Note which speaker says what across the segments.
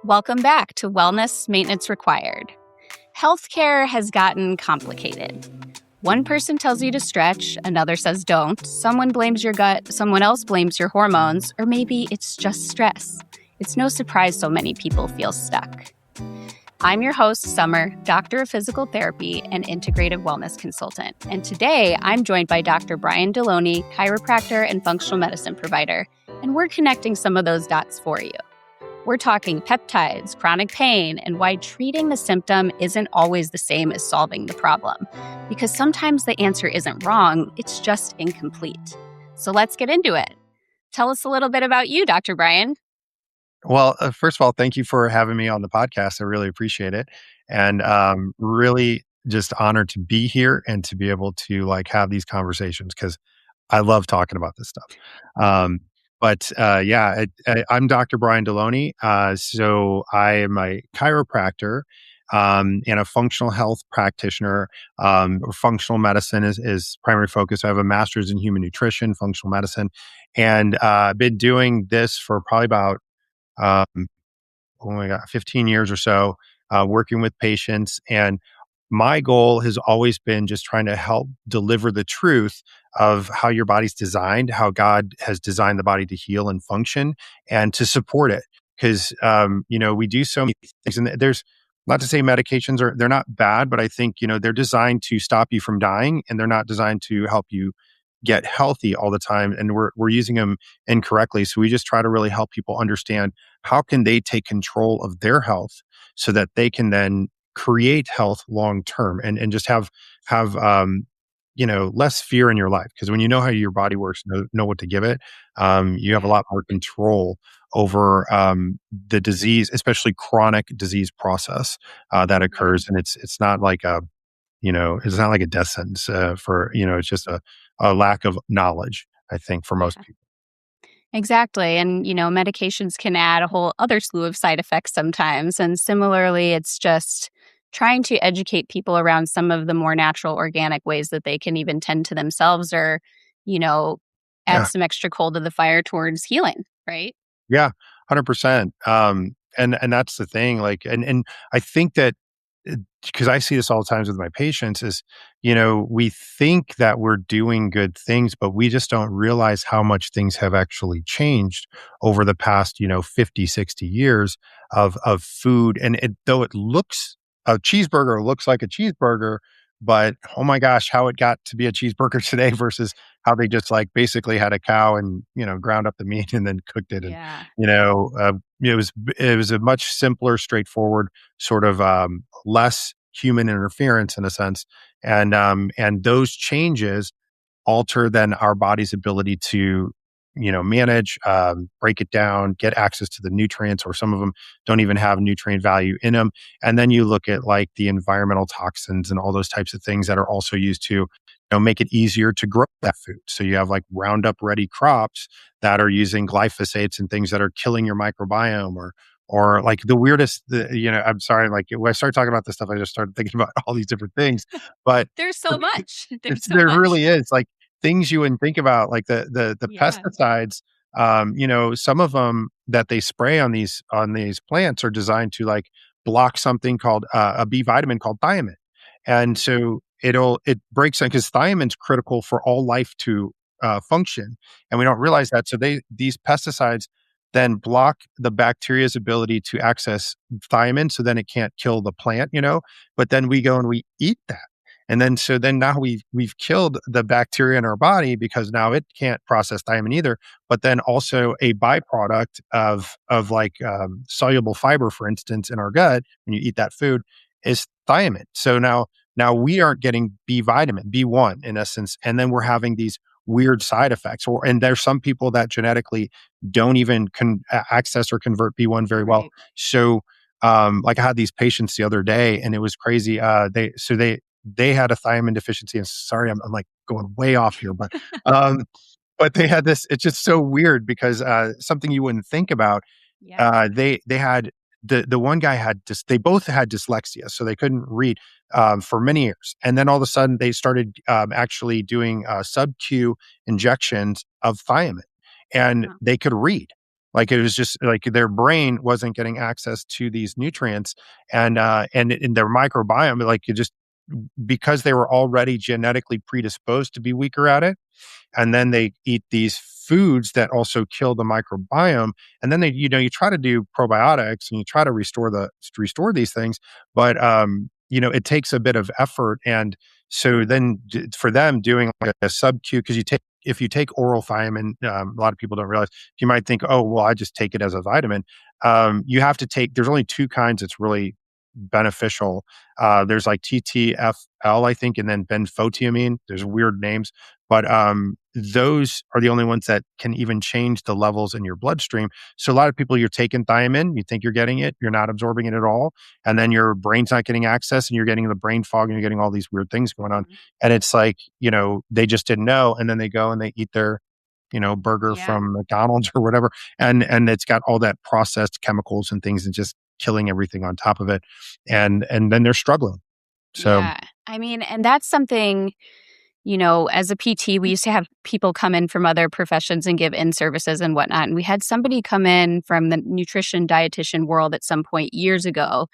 Speaker 1: Welcome back to Wellness Maintenance Required. Healthcare has gotten complicated. One person tells you to stretch, another says don't. Someone blames your gut, someone else blames your hormones, or maybe it's just stress. It's no surprise so many people feel stuck. I'm your host, Summer, doctor of physical therapy and integrative wellness consultant. And today I'm joined by Dr. Bryan Deloney, chiropractor and functional medicine provider. And we're connecting some of those dots for you. We're talking peptides, chronic pain, and why treating the symptom isn't always the same as solving the problem. Because sometimes the answer isn't wrong, it's just incomplete. So let's get into it. Tell us a little bit about you, Dr. Bryan.
Speaker 2: Well, first of all, thank you for having me on the podcast. I really appreciate it. And really just honored to be here and to be able to have these conversations because I love talking about this stuff. Um, I'm Dr. Bryan Deloney. So I am a chiropractor and a functional health practitioner. Functional medicine is primary focus. I have a master's in human nutrition, functional medicine, and I've been doing this for probably about um, 15 years or so, working with patients. And my goal has always been just trying to help deliver the truth of how your body's designed, how God has designed the body to heal and function and to support it. Because, we do so many things. And there's not to say medications they're not bad, but I think, they're designed to stop you from dying and they're not designed to help you get healthy all the time. And we're using them incorrectly. So we just try to really help people understand how can they take control of their health so that they can then create health long term and just have less fear in your life. Because when you know how your body works, know what to give it, you have a lot more control over the disease, especially chronic disease process that occurs. And it's not like it's not like a death sentence it's just a lack of knowledge, I think, for most people.
Speaker 1: Exactly. And, medications can add a whole other slew of side effects sometimes. And similarly, it's just trying to educate people around some of the more natural, organic ways that they can even tend to themselves or, add
Speaker 2: Yeah.
Speaker 1: some extra coal to the fire towards healing, right?
Speaker 2: Yeah, 100%. And that's the thing, and I think that because I see this all the times with my patients is, we think that we're doing good things, but we just don't realize how much things have actually changed over the past, 50, 60 years of food. And though a cheeseburger looks like a cheeseburger, but oh my gosh, how it got to be a cheeseburger today versus how they just basically had a cow and, ground up the meat and then cooked it. And,
Speaker 1: Yeah.
Speaker 2: it was a much simpler, straightforward sort of less human interference in a sense. And those changes alter then our body's ability to, manage, break it down, get access to the nutrients, or some of them don't even have nutrient value in them. And then you look at the environmental toxins and all those types of things that are also used to, make it easier to grow that food. So you have Roundup ready crops that are using glyphosates and things that are killing your microbiome or the weirdest, I'm sorry, when I started talking about this stuff, I just started thinking about all these different things. But
Speaker 1: There's so much. There's so
Speaker 2: there
Speaker 1: much.
Speaker 2: really is things you wouldn't think about, the
Speaker 1: Yeah.
Speaker 2: pesticides. Some of them that they spray on these plants are designed to block something called a B vitamin called thiamine, and so it breaks down because thiamine's critical for all life to function, and we don't realize that. So these pesticides then block the bacteria's ability to access thiamine, so then it can't kill the plant, but then we go and we eat that. And then now we've killed the bacteria in our body because now it can't process thiamine either. But then also a byproduct of soluble fiber, for instance, in our gut when you eat that food is thiamine. So now we aren't getting B vitamin, B1 in essence, and then we're having these weird side effects. And there's some people that genetically don't even access or convert B1 very well.
Speaker 1: Right.
Speaker 2: So I had these patients the other day, and it was crazy. They had a thiamine deficiency. And sorry, I'm going way off here, but they had this. It's just so weird because something you wouldn't think about.
Speaker 1: Yeah.
Speaker 2: They had the one guy had they both had dyslexia, so they couldn't read for many years. And then all of a sudden, they started actually doing sub-Q injections of thiamine, and
Speaker 1: Huh.
Speaker 2: they could read. Like, it was just like their brain wasn't getting access to these nutrients, and in their microbiome, like, it just because they were already genetically predisposed to be weaker at it, and then they eat these foods that also kill the microbiome, and then you try to do probiotics and you try to restore these things, but it takes a bit of effort. And so then for them doing like a sub q, because you take if you take oral thiamine, a lot of people don't realize, you might think, oh well, I just take it as a vitamin. You have to take There's only two kinds it's really beneficial. There's like TTFL, I think, and then benfotiamine. There's weird names, but those are the only ones that can even change the levels in your bloodstream. So a lot of people, you're taking thiamine, you think you're getting it, you're not absorbing it at all, and then your brain's not getting access, and you're getting the brain fog, and you're getting all these weird things going on.
Speaker 1: Mhm.
Speaker 2: And it's like, they just didn't know, and then they go and they eat their burger
Speaker 1: Yeah.
Speaker 2: from McDonald's or whatever, and it's got all that processed chemicals and things and just killing everything on top of it, and then they're struggling. So,
Speaker 1: Yeah. I mean, and that's something, as a PT, we used to have people come in from other professions and give in services and whatnot. And we had somebody come in from the nutrition dietitian world at some point years ago.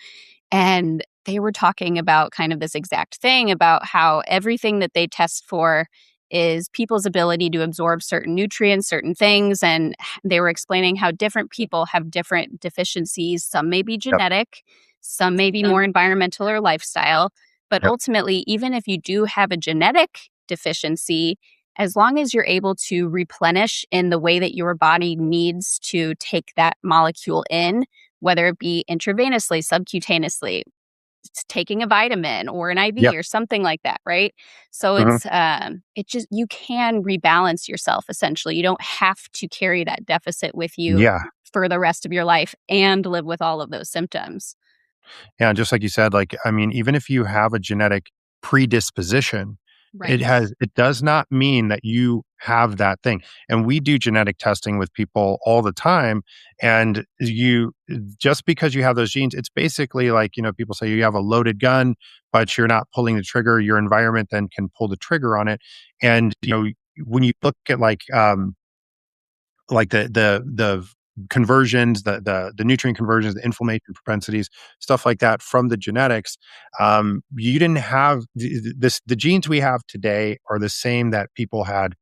Speaker 1: And they were talking about kind of this exact thing about how everything that they test for is people's ability to absorb certain nutrients, certain things. And they were explaining how different people have different deficiencies. Some may be
Speaker 2: yep,
Speaker 1: genetic, some may be more environmental or lifestyle. But
Speaker 2: yep,
Speaker 1: ultimately, even if you do have a genetic deficiency, as long as you're able to replenish in the way that your body needs to take that molecule in, whether it be intravenously, subcutaneously, taking a vitamin or an IV
Speaker 2: yep,
Speaker 1: or something like that, right? So
Speaker 2: mhm,
Speaker 1: it just, you can rebalance yourself essentially. You don't have to carry that deficit with you
Speaker 2: yeah.
Speaker 1: for the rest of your life and live with all of those symptoms.
Speaker 2: Yeah, just like you said, like, I mean, even if you have a genetic predisposition,
Speaker 1: Right.
Speaker 2: it does not mean that you have that thing. And we do genetic testing with people all the time. And just because you have those genes, it's basically like, people say you have a loaded gun, but you're not pulling the trigger. Your environment then can pull the trigger on it. And, when you look at like the conversions, the nutrient conversions, the inflammation propensities, stuff like that from the genetics. You didn't have the genes we have today are the same that people had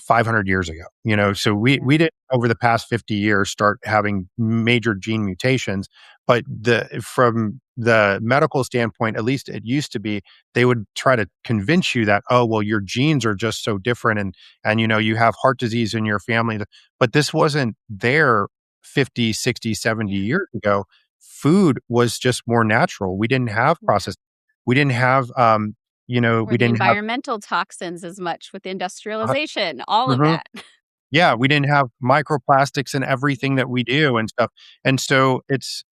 Speaker 2: 500 years ago. So we
Speaker 1: Yeah.
Speaker 2: didn't over the past 50 years start having major gene mutations, but the from the medical standpoint, at least it used to be, they would try to convince you that, oh well, your genes are just so different, and you have heart disease in your family. But this wasn't there 50, 60, 70
Speaker 1: Yeah.
Speaker 2: years ago. Food was just more natural. We didn't have
Speaker 1: Yeah.
Speaker 2: processed, we didn't have
Speaker 1: Or
Speaker 2: we
Speaker 1: the
Speaker 2: didn't have
Speaker 1: environmental toxins as much with industrialization, all of
Speaker 2: uh,
Speaker 1: that.
Speaker 2: yeah, we didn't have microplastics in everything
Speaker 1: Yeah.
Speaker 2: that we do and stuff. And so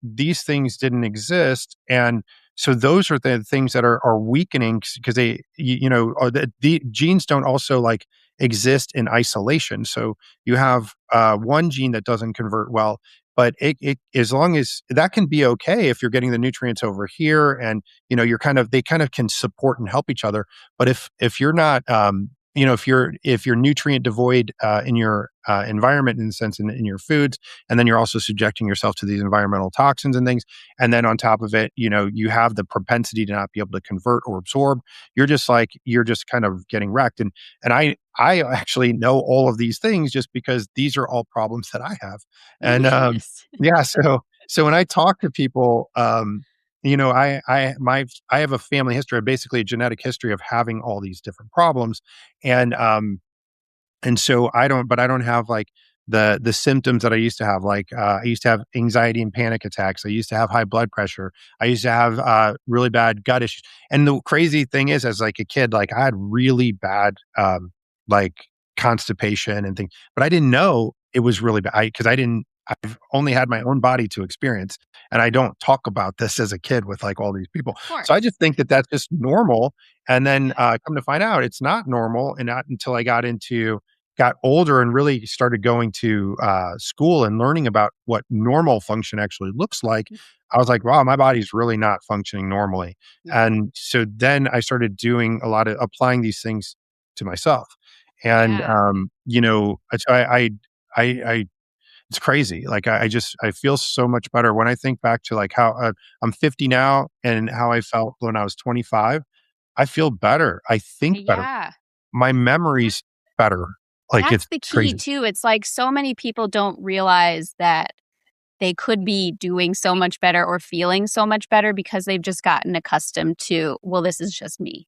Speaker 2: these things didn't exist. And so those are the things that are weakening because the genes don't also like exist in isolation. So you have one gene that doesn't convert well, but it as long as that can be okay if you're getting the nutrients over here, and they kind of can support and help each other. But if you're not if you're nutrient devoid in your environment, in the sense in your foods, and then you're also subjecting yourself to these environmental toxins and things, and then on top of it, you have the propensity to not be able to convert or absorb. You're just kind of getting wrecked. And I actually know all of these things just because these are all problems that I have. And
Speaker 1: Yes.
Speaker 2: yeah, so when I talk to people, I have a family history, basically a genetic history of having all these different problems, and so I don't have like the symptoms that I used to have. Like I used to have anxiety and panic attacks. I used to have high blood pressure. I used to have really bad gut issues. And the crazy thing is, as like a kid, like I had really bad like constipation and things, but I didn't know it was really bad because I didn't. I've only had my own body to experience, and I don't talk about this as a kid with like all these people.
Speaker 1: Of
Speaker 2: So I
Speaker 1: course.
Speaker 2: just think that that's just normal. And then
Speaker 1: Yeah.
Speaker 2: come to find out, it's not normal, and not until I got older and really started going to school and learning about what normal function actually looks like, I was like, wow, my body's really not functioning normally.
Speaker 1: Yeah.
Speaker 2: And so then I started doing a lot of applying these things to myself. And,
Speaker 1: Yeah.
Speaker 2: so I It's crazy. Like I feel so much better when I think back to like how I'm 50 now and how I felt when I was 25. I feel better. I think better.
Speaker 1: Yeah.
Speaker 2: My memory's better. Like
Speaker 1: That's
Speaker 2: it's
Speaker 1: the key
Speaker 2: crazy.
Speaker 1: too. It's like so many people don't realize that they could be doing so much better or feeling so much better because they've just gotten accustomed to, well, this is just me.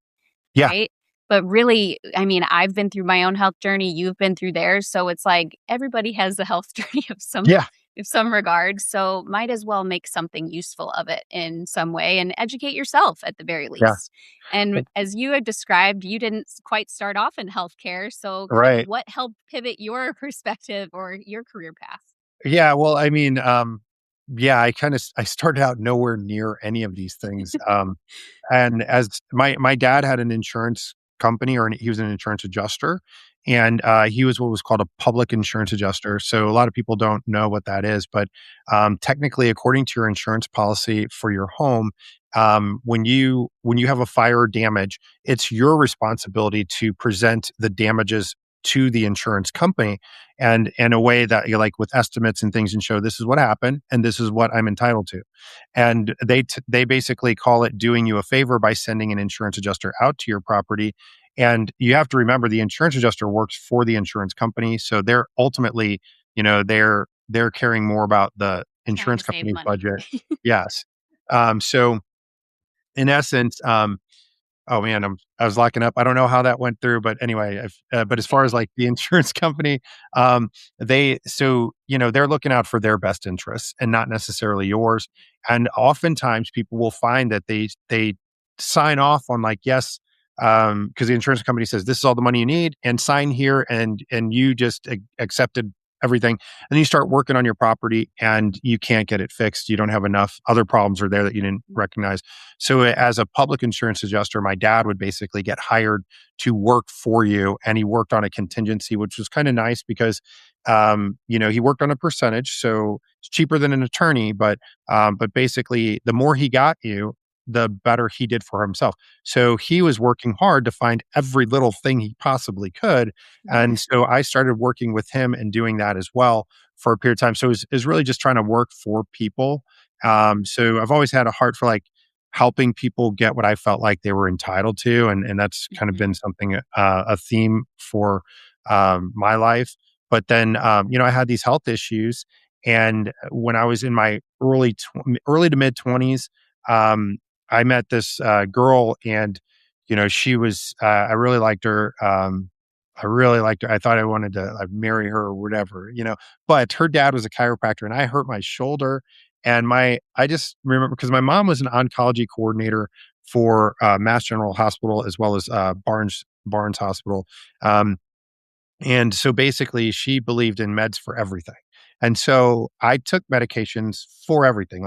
Speaker 2: Yeah.
Speaker 1: Right? But really, I mean, I've been through my own health journey, you've been through theirs, so it's like everybody has a health journey
Speaker 2: Yeah.
Speaker 1: of some regard, so might as well make something useful of it in some way and educate yourself at the very
Speaker 2: Yeah.
Speaker 1: least. And as you had described, you didn't quite start off in healthcare, so kind of
Speaker 2: Right.
Speaker 1: what helped pivot your perspective or your career path?
Speaker 2: Yeah, well, I mean, yeah, I started out nowhere near any of these things. And as my dad had an insurance company, he was an insurance adjuster, and he was what was called a public insurance adjuster. So a lot of people don't know what that is, but technically, according to your insurance policy for your home, when you have a fire or damage, it's your responsibility to present the damages to the insurance company and in a way that you like with estimates and things and show this is what happened and this is what I'm entitled to. And they basically call it doing you a favor by sending an insurance adjuster out to your property. And you have to remember the insurance adjuster works for the insurance company, so they're ultimately, they're caring more about the
Speaker 1: Trying
Speaker 2: insurance
Speaker 1: to save
Speaker 2: company's
Speaker 1: money.
Speaker 2: budget. Yes. So in essence, oh man, I was locking up. I don't know how that went through, but anyway, but as far as like the insurance company, they're looking out for their best interests and not necessarily yours. And oftentimes people will find that they sign off on like yes, because the insurance company says this is all the money you need, and sign here, and you just accepted everything, and you start working on your property and you can't get it fixed. You don't have enough. Other problems are there that you didn't recognize. So as a public insurance adjuster, my dad would basically get hired to work for you, and he worked on a contingency, which was kind of nice because, he worked on a percentage, so it's cheaper than an attorney, but basically, the more he got you, the better he did for himself. So he was working hard to find every little thing he possibly could,
Speaker 1: Yeah.
Speaker 2: and so I started working with him and doing that as well for a period of time. So it was really just trying to work for people.
Speaker 1: Mhm.
Speaker 2: So I've always had a heart for like helping people get what I felt like they were entitled to, and that's kind of been
Speaker 1: Mhm.
Speaker 2: something a theme for my life. But then I had these health issues, and when I was in my early to mid 20s, um, I met this girl, and she was I really liked her. I really liked her. I thought I wanted to like, marry her or whatever, But her dad was a chiropractor, and I hurt my shoulder, and I just remember because my mom was an oncology coordinator for Mass General Hospital as well as Barnes Hospital. Um, and so basically, she believed in meds for everything. And so I took medications for everything.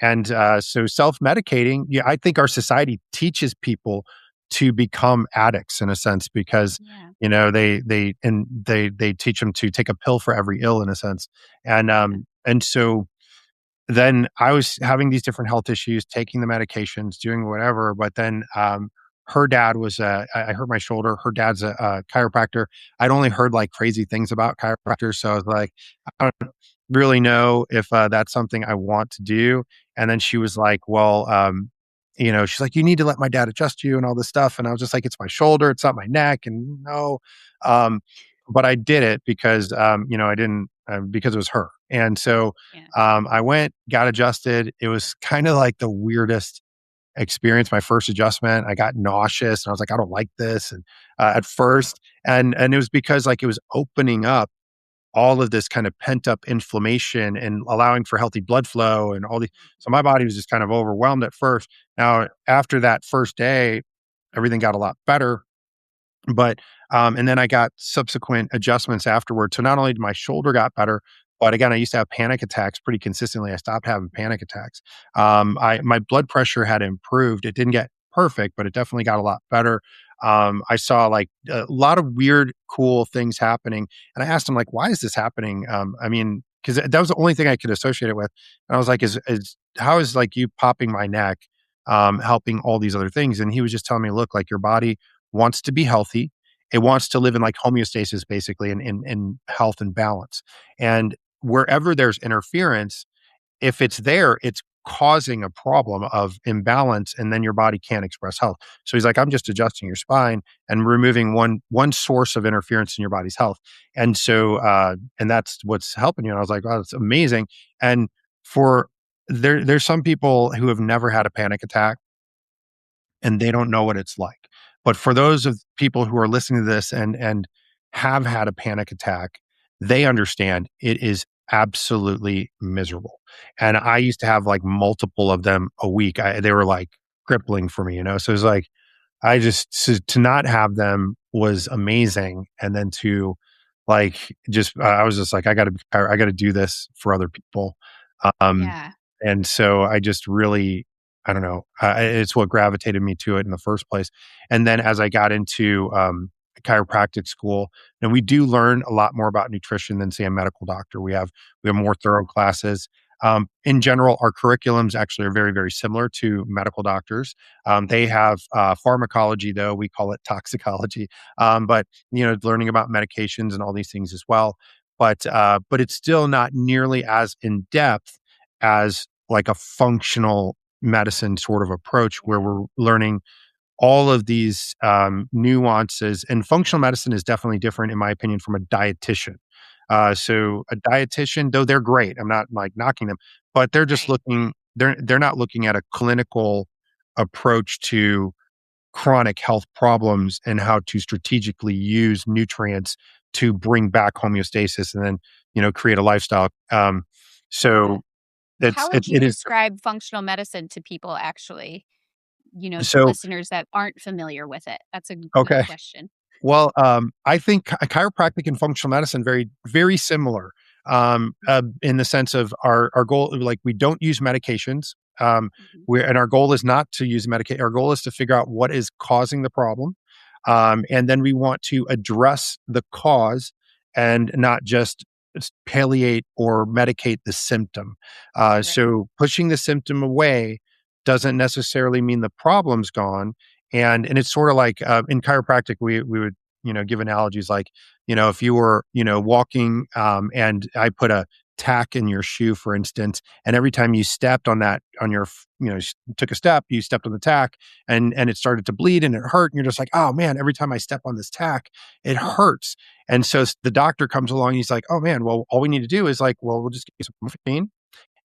Speaker 2: So self medicating, yeah, I think our society teaches people to become addicts in a sense because
Speaker 1: Yeah.
Speaker 2: they teach them to take a pill for every ill in a sense. And
Speaker 1: Yeah.
Speaker 2: so then I was having these different health issues, taking the medications, doing whatever. But then her dad was, I hurt my shoulder. Her dad's a chiropractor. I'd only heard like crazy things about chiropractors. So I was like, I don't really know if that's something I want to do. And then she was like, well, she's like, you need to let my dad adjust you and all this stuff. And I was just like, it's my shoulder, it's not my neck. And no, um, but I did it because, I didn't, because it was her. And so
Speaker 1: Yeah.
Speaker 2: I went, got adjusted. It was kind of like the weirdest experience. My first adjustment, I got nauseous, and I was like, I don't like this. And at first, and it was because like it was opening up all of this kind of pent up inflammation and allowing for healthy blood flow and all the. So my body was just kind of overwhelmed at first. Now after that first day, everything got a lot better. But and then I got subsequent adjustments afterward. So not only did my shoulder got better, but again, I used to have panic attacks pretty consistently. I stopped having panic attacks. My blood pressure had improved. It didn't get perfect, but it definitely got a lot better. I saw like a lot of weird, cool things happening, and I asked him like, "Why is this happening?" I mean, because that was the only thing I could associate it with. And I was like, "Is how is like you popping my neck helping all these other things?" And he was just telling me, "Look, like your body wants to be healthy. It wants to live in like homeostasis, basically, in health and balance. And wherever there's interference, if it's there, it's causing a problem of imbalance, and then your body can't express health. So he's like, I'm just adjusting your spine and removing one source of interference in your body's health. And so and that's what's helping you. And I was like, wow, that's amazing. And for there's some people who have never had a panic attack and they don't know what it's like. But for those of people who are listening to this and have had a panic attack, they understand it is absolutely miserable. And I used to have like multiple of them a week. They were like crippling for me, you know. So it was like I just to not have them was amazing, and then to like just I was just like I got to do this for other people. Um,
Speaker 1: Yeah.
Speaker 2: and so I just really, I don't know, it's what gravitated me to it in the first place. And then as I got into chiropractic school, and we do learn a lot more about nutrition than say a medical doctor. We have more thorough classes. In general, our curriculums actually are very, very similar to medical doctors. They have pharmacology, though we call it toxicology, but learning about medications and all these things as well. But it's still not nearly as in depth as like a functional medicine sort of approach where we're learning all of these nuances. And functional medicine is definitely different, in my opinion, from a dietitian. So a dietitian, though they're great, I'm not like knocking them, but they're just
Speaker 1: Right.
Speaker 2: looking. They're not looking at a clinical approach to chronic health problems and how to strategically use nutrients to bring back homeostasis and then create a lifestyle.
Speaker 1: Yeah.
Speaker 2: So
Speaker 1: How would you
Speaker 2: it is
Speaker 1: describe functional medicine to people actually, to
Speaker 2: so
Speaker 1: listeners that aren't familiar with it? That's a good
Speaker 2: okay.
Speaker 1: question.
Speaker 2: Well, I think chiropractic and functional medicine very, very similar in the sense of our goal. Like we don't use medications.
Speaker 1: Mhm.
Speaker 2: And our goal is not to use medication. Our goal is to figure out what is causing the problem, and then we want to address the cause and not just palliate or medicate the symptom.
Speaker 1: Right.
Speaker 2: So pushing the symptom away doesn't necessarily mean the problem's gone, and it's sort of like in chiropractic, we would give analogies like if you were walking and I put a tack in your shoe, for instance, and every time you stepped on that on your took a step, you stepped on the tack, and it started to bleed and it hurt, and you're just like, oh man, every time I step on this tack, it hurts. And so the doctor comes along, he's like, oh man, well, all we need to do is like, well, we'll just give you some morphine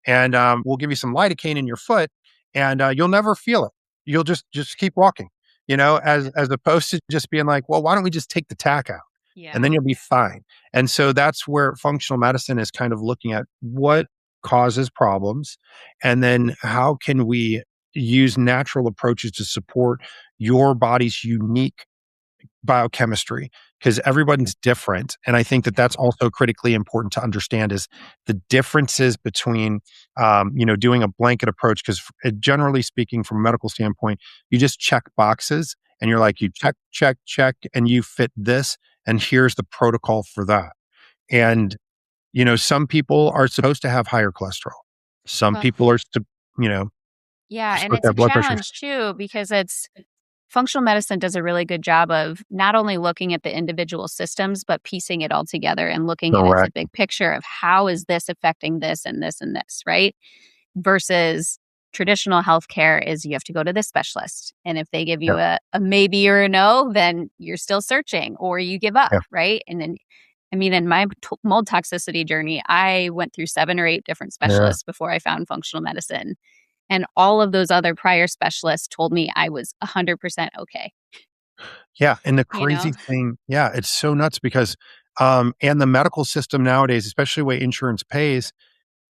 Speaker 2: and we'll give you some lidocaine in your foot, and you'll never feel it. You'll just keep walking, as opposed to just being like, well, why don't we just take the tack out, and
Speaker 1: Yeah.
Speaker 2: then you'll be fine. And so that's where functional medicine is kind of looking at what causes problems, and then how can we use natural approaches to support your body's unique biochemistry, because everyone's different. And I think that
Speaker 1: Yeah.
Speaker 2: that's also critically important to understand is the differences between, doing a blanket approach. Because generally speaking, from a medical standpoint, you just check boxes and you're like, you check, check, check, and you fit this. And here's the protocol for that. And, some people are supposed to have higher cholesterol. Some
Speaker 1: Well,
Speaker 2: people you know,
Speaker 1: yeah, and
Speaker 2: supposed
Speaker 1: it's
Speaker 2: to
Speaker 1: a
Speaker 2: have blood pressure.
Speaker 1: challenge too because it's functional medicine does a really good job of not only looking at the individual systems but piecing it all together and looking at it as a
Speaker 2: Correct.
Speaker 1: big picture of how is this affecting this and this and this, right? Versus traditional healthcare is you have to go to this specialist. And if they give you
Speaker 2: Yeah.
Speaker 1: a maybe or a no, then you're still searching or you give up,
Speaker 2: Yeah.
Speaker 1: right? And then, I mean, in my mold toxicity journey, I went through 7 or 8 different
Speaker 2: Yeah.
Speaker 1: specialists before I found functional medicine. And all of those other prior specialists told me I was 100% okay,
Speaker 2: Yeah, and the
Speaker 1: you know?
Speaker 2: crazy thing, yeah, it's so nuts because, and the medical system nowadays, especially the way insurance pays,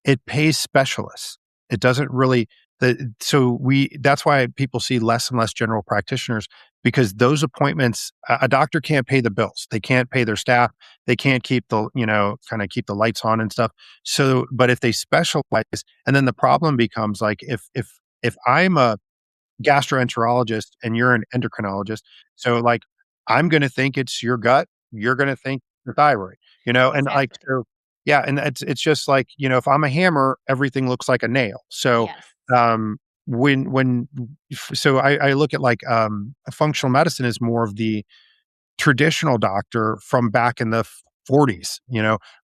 Speaker 2: it pays specialists. It doesn't really that's why people see less and less general practitioners because those appointments, a doctor can't pay the bills. They can't pay their staff. They can't keep kind of keep the lights on and stuff. So, but if they specialize, and then the problem becomes like if I'm a gastroenterologist and you're an endocrinologist. So like I'm going to think it's your gut, you're going to think your thyroid, and like
Speaker 1: Exactly.
Speaker 2: so yeah, and it's just like, if I'm a hammer, everything looks like a nail. So
Speaker 1: Yes.
Speaker 2: um when so I look at like functional medicine is more of the traditional doctor from back in the 40s,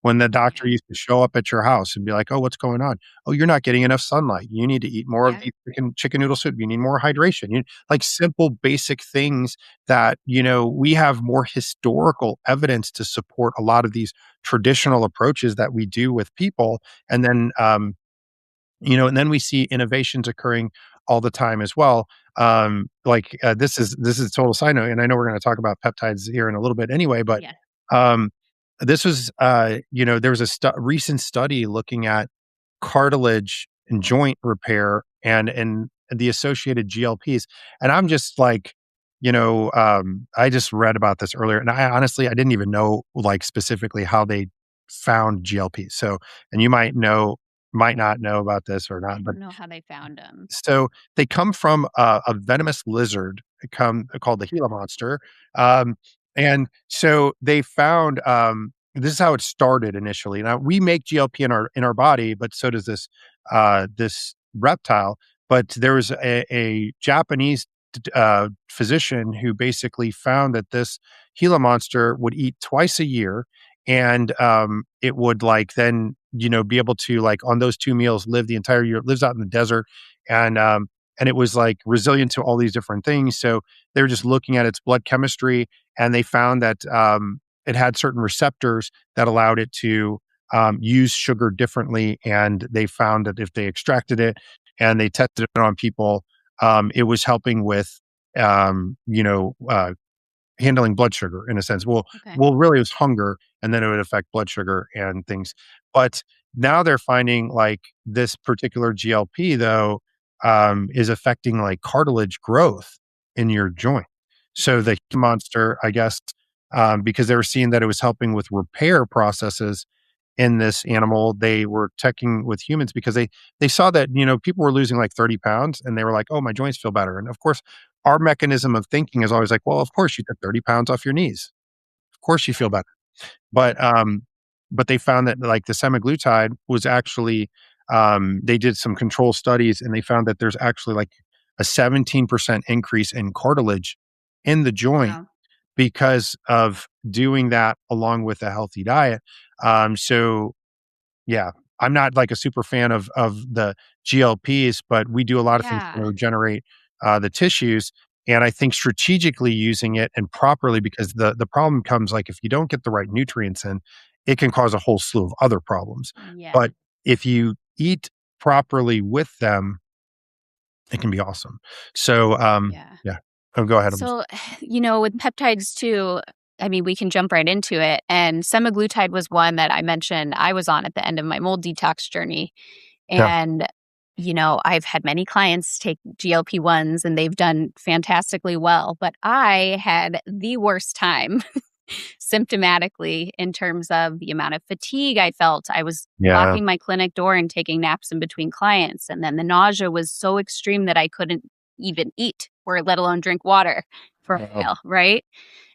Speaker 2: when the doctor
Speaker 1: Right.
Speaker 2: used to show up at your house and be like, "Oh, what's going on? Oh, you're not getting enough sunlight. You need to eat more of
Speaker 1: Yeah.
Speaker 2: the chicken noodle soup. You need more hydration." Like simple, basic things that, we have more historical evidence to support a lot of these traditional approaches that we do with people. And then, and then we see innovations occurring all the time as well. This is a total side note, and I know we're going to talk about peptides here in a little bit anyway. But
Speaker 1: Yeah.
Speaker 2: um, this was, there was a recent study looking at cartilage and joint repair and the associated GLPs, and I'm just like, I just read about this earlier, and I honestly I didn't even know like specifically how they found GLPs. So, and you might not know about this or
Speaker 1: I
Speaker 2: not, but
Speaker 1: don't know how they found them.
Speaker 2: so they come from a venomous lizard called the Gila monster, um, and so they found this is how it started initially. Now we make GLP in our body, but so does this reptile. But there was a Japanese physician who basically found that this Gila monster would eat twice a year, and it would like then be able to like on those two meals live the entire year. It lives out in the desert, and it was like resilient to all these different things. So they were just looking at its blood chemistry, and they found that it had certain receptors that allowed it to use sugar differently. And they found that if they extracted it and they tested it on people, it was helping with handling blood sugar in a sense. Well,
Speaker 1: Okay.
Speaker 2: well, really, it was hunger, and then it would affect blood sugar and things. But now they're finding like this particular GLP though is affecting like cartilage growth in your joint. So the monster, I guess, because they were seeing that it was helping with repair processes in this animal, they were checking with humans because they saw that people were losing like 30 pounds, and they were like, "Oh, my joints feel better." And of course, our mechanism of thinking is always like, "Well, of course you took 30 pounds off your knees. Of course you feel better." But, but they found that, like, the semaglutide was actually, they did some control studies, and they found that there's actually, like, a 17% increase in cartilage in the joint
Speaker 1: Wow.
Speaker 2: because of doing that along with a healthy diet. So yeah, I'm not like a super fan of the GLPs, but we do a lot of things to
Speaker 1: Yeah.
Speaker 2: regenerate the tissues. And I think strategically using it and properly, because the problem comes like if you don't get the right nutrients in, it can cause a whole slew of other problems.
Speaker 1: Yeah.
Speaker 2: But if you eat properly with them, it can be awesome. So
Speaker 1: Yeah.
Speaker 2: yeah. Oh, go ahead.
Speaker 1: So, with peptides too, I mean, we can jump right into it. And semaglutide was one that I mentioned I was on at the end of my mold detox journey.
Speaker 2: Yeah.
Speaker 1: And, I've had many clients take GLP-1s and they've done fantastically well. But I had the worst time symptomatically in terms of the amount of fatigue I felt. I was
Speaker 2: Yeah.
Speaker 1: locking my clinic door and taking naps in between clients. And then the nausea was so extreme that I couldn't even eat or let alone drink water for a
Speaker 2: Uh,
Speaker 1: while. Right.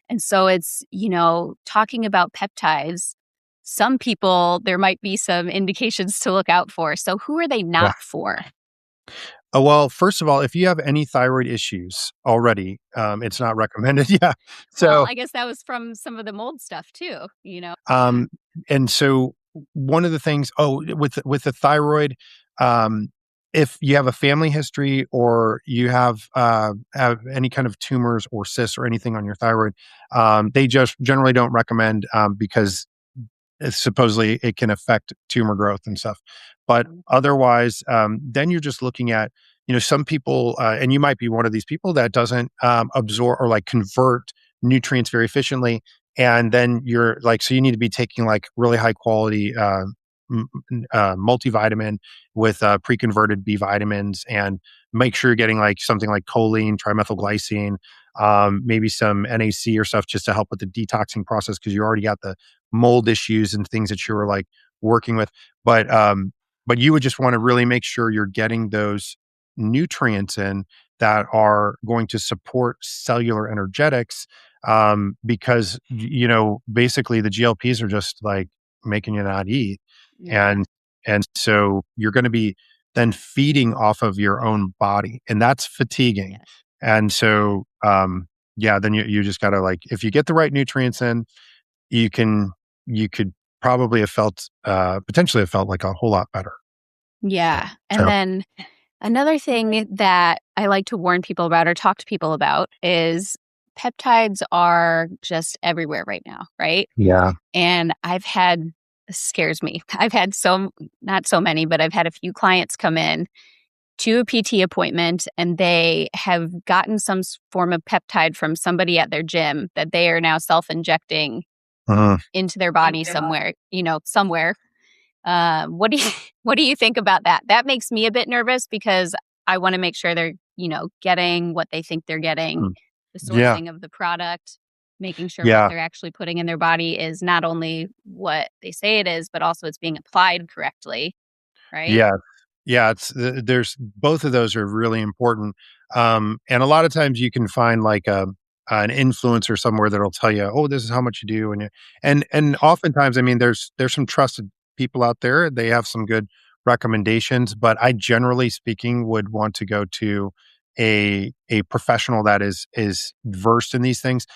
Speaker 1: And so it's, talking about peptides, some people, there might be some indications to look out for. So who are they
Speaker 2: yeah.
Speaker 1: not for?
Speaker 2: Well, first of all, if you have any thyroid issues already, it's not recommended. Yeah.
Speaker 1: Well,
Speaker 2: So,
Speaker 1: I guess that was from some of the mold stuff too. Yeah.
Speaker 2: um, and so one of the things, with the thyroid, um, if you have a family history or you have any kind of tumors or cysts or anything on your thyroid, they just generally don't recommend because supposedly it can affect tumor growth and stuff. But
Speaker 1: Mhm.
Speaker 2: otherwise, then you're just looking at, some people, and you might be one of these people that doesn't absorb or like convert nutrients very efficiently. And then you're like, so you need to be taking like really high quality multivitamin with pre-converted B vitamins, and make sure you're getting like something like choline, trimethylglycine, maybe some NAC or stuff just to help with the detoxing process because you already got the mold issues and things that you were like working with. But you would just want to really make sure you're getting those nutrients in that are going to support cellular energetics. Because basically the GLPs are just like making you not eat.
Speaker 1: Yeah.
Speaker 2: And so you're going to be then feeding off of your own body, and that's fatiguing.
Speaker 1: Yes.
Speaker 2: And so yeah, then you just gotta like if you get the right nutrients in, you can you could probably have felt, potentially have felt like a whole lot better.
Speaker 1: Yeah. And
Speaker 2: So,
Speaker 1: then another thing that I like to warn people about or talk to people about is peptides are just everywhere right now, right?
Speaker 2: yeah.
Speaker 1: And scares me. I've had not so many, but I've had a few clients come in to a PT appointment and they have gotten some form of peptide from somebody at their gym that they are now self-injecting
Speaker 2: Mhm.
Speaker 1: into their body somewhere, somewhere. What do you what do you think about that? That makes me a bit nervous because I want to make sure they're, getting what they think they're getting,
Speaker 2: Mm.
Speaker 1: the
Speaker 2: Yeah.
Speaker 1: sourcing of the product, making sure what
Speaker 2: Yeah.
Speaker 1: they're actually putting in their body is not only what they say it is, but also it's being applied correctly, right?
Speaker 2: Yeah. Yeah, there's both of those are really important, and a lot of times you can find like an influencer somewhere that'll tell you, "Oh, this is how much you do," and oftentimes, I mean, there's some trusted people out there. They have some good recommendations, but I generally speaking would want to go to a professional that is versed in these things,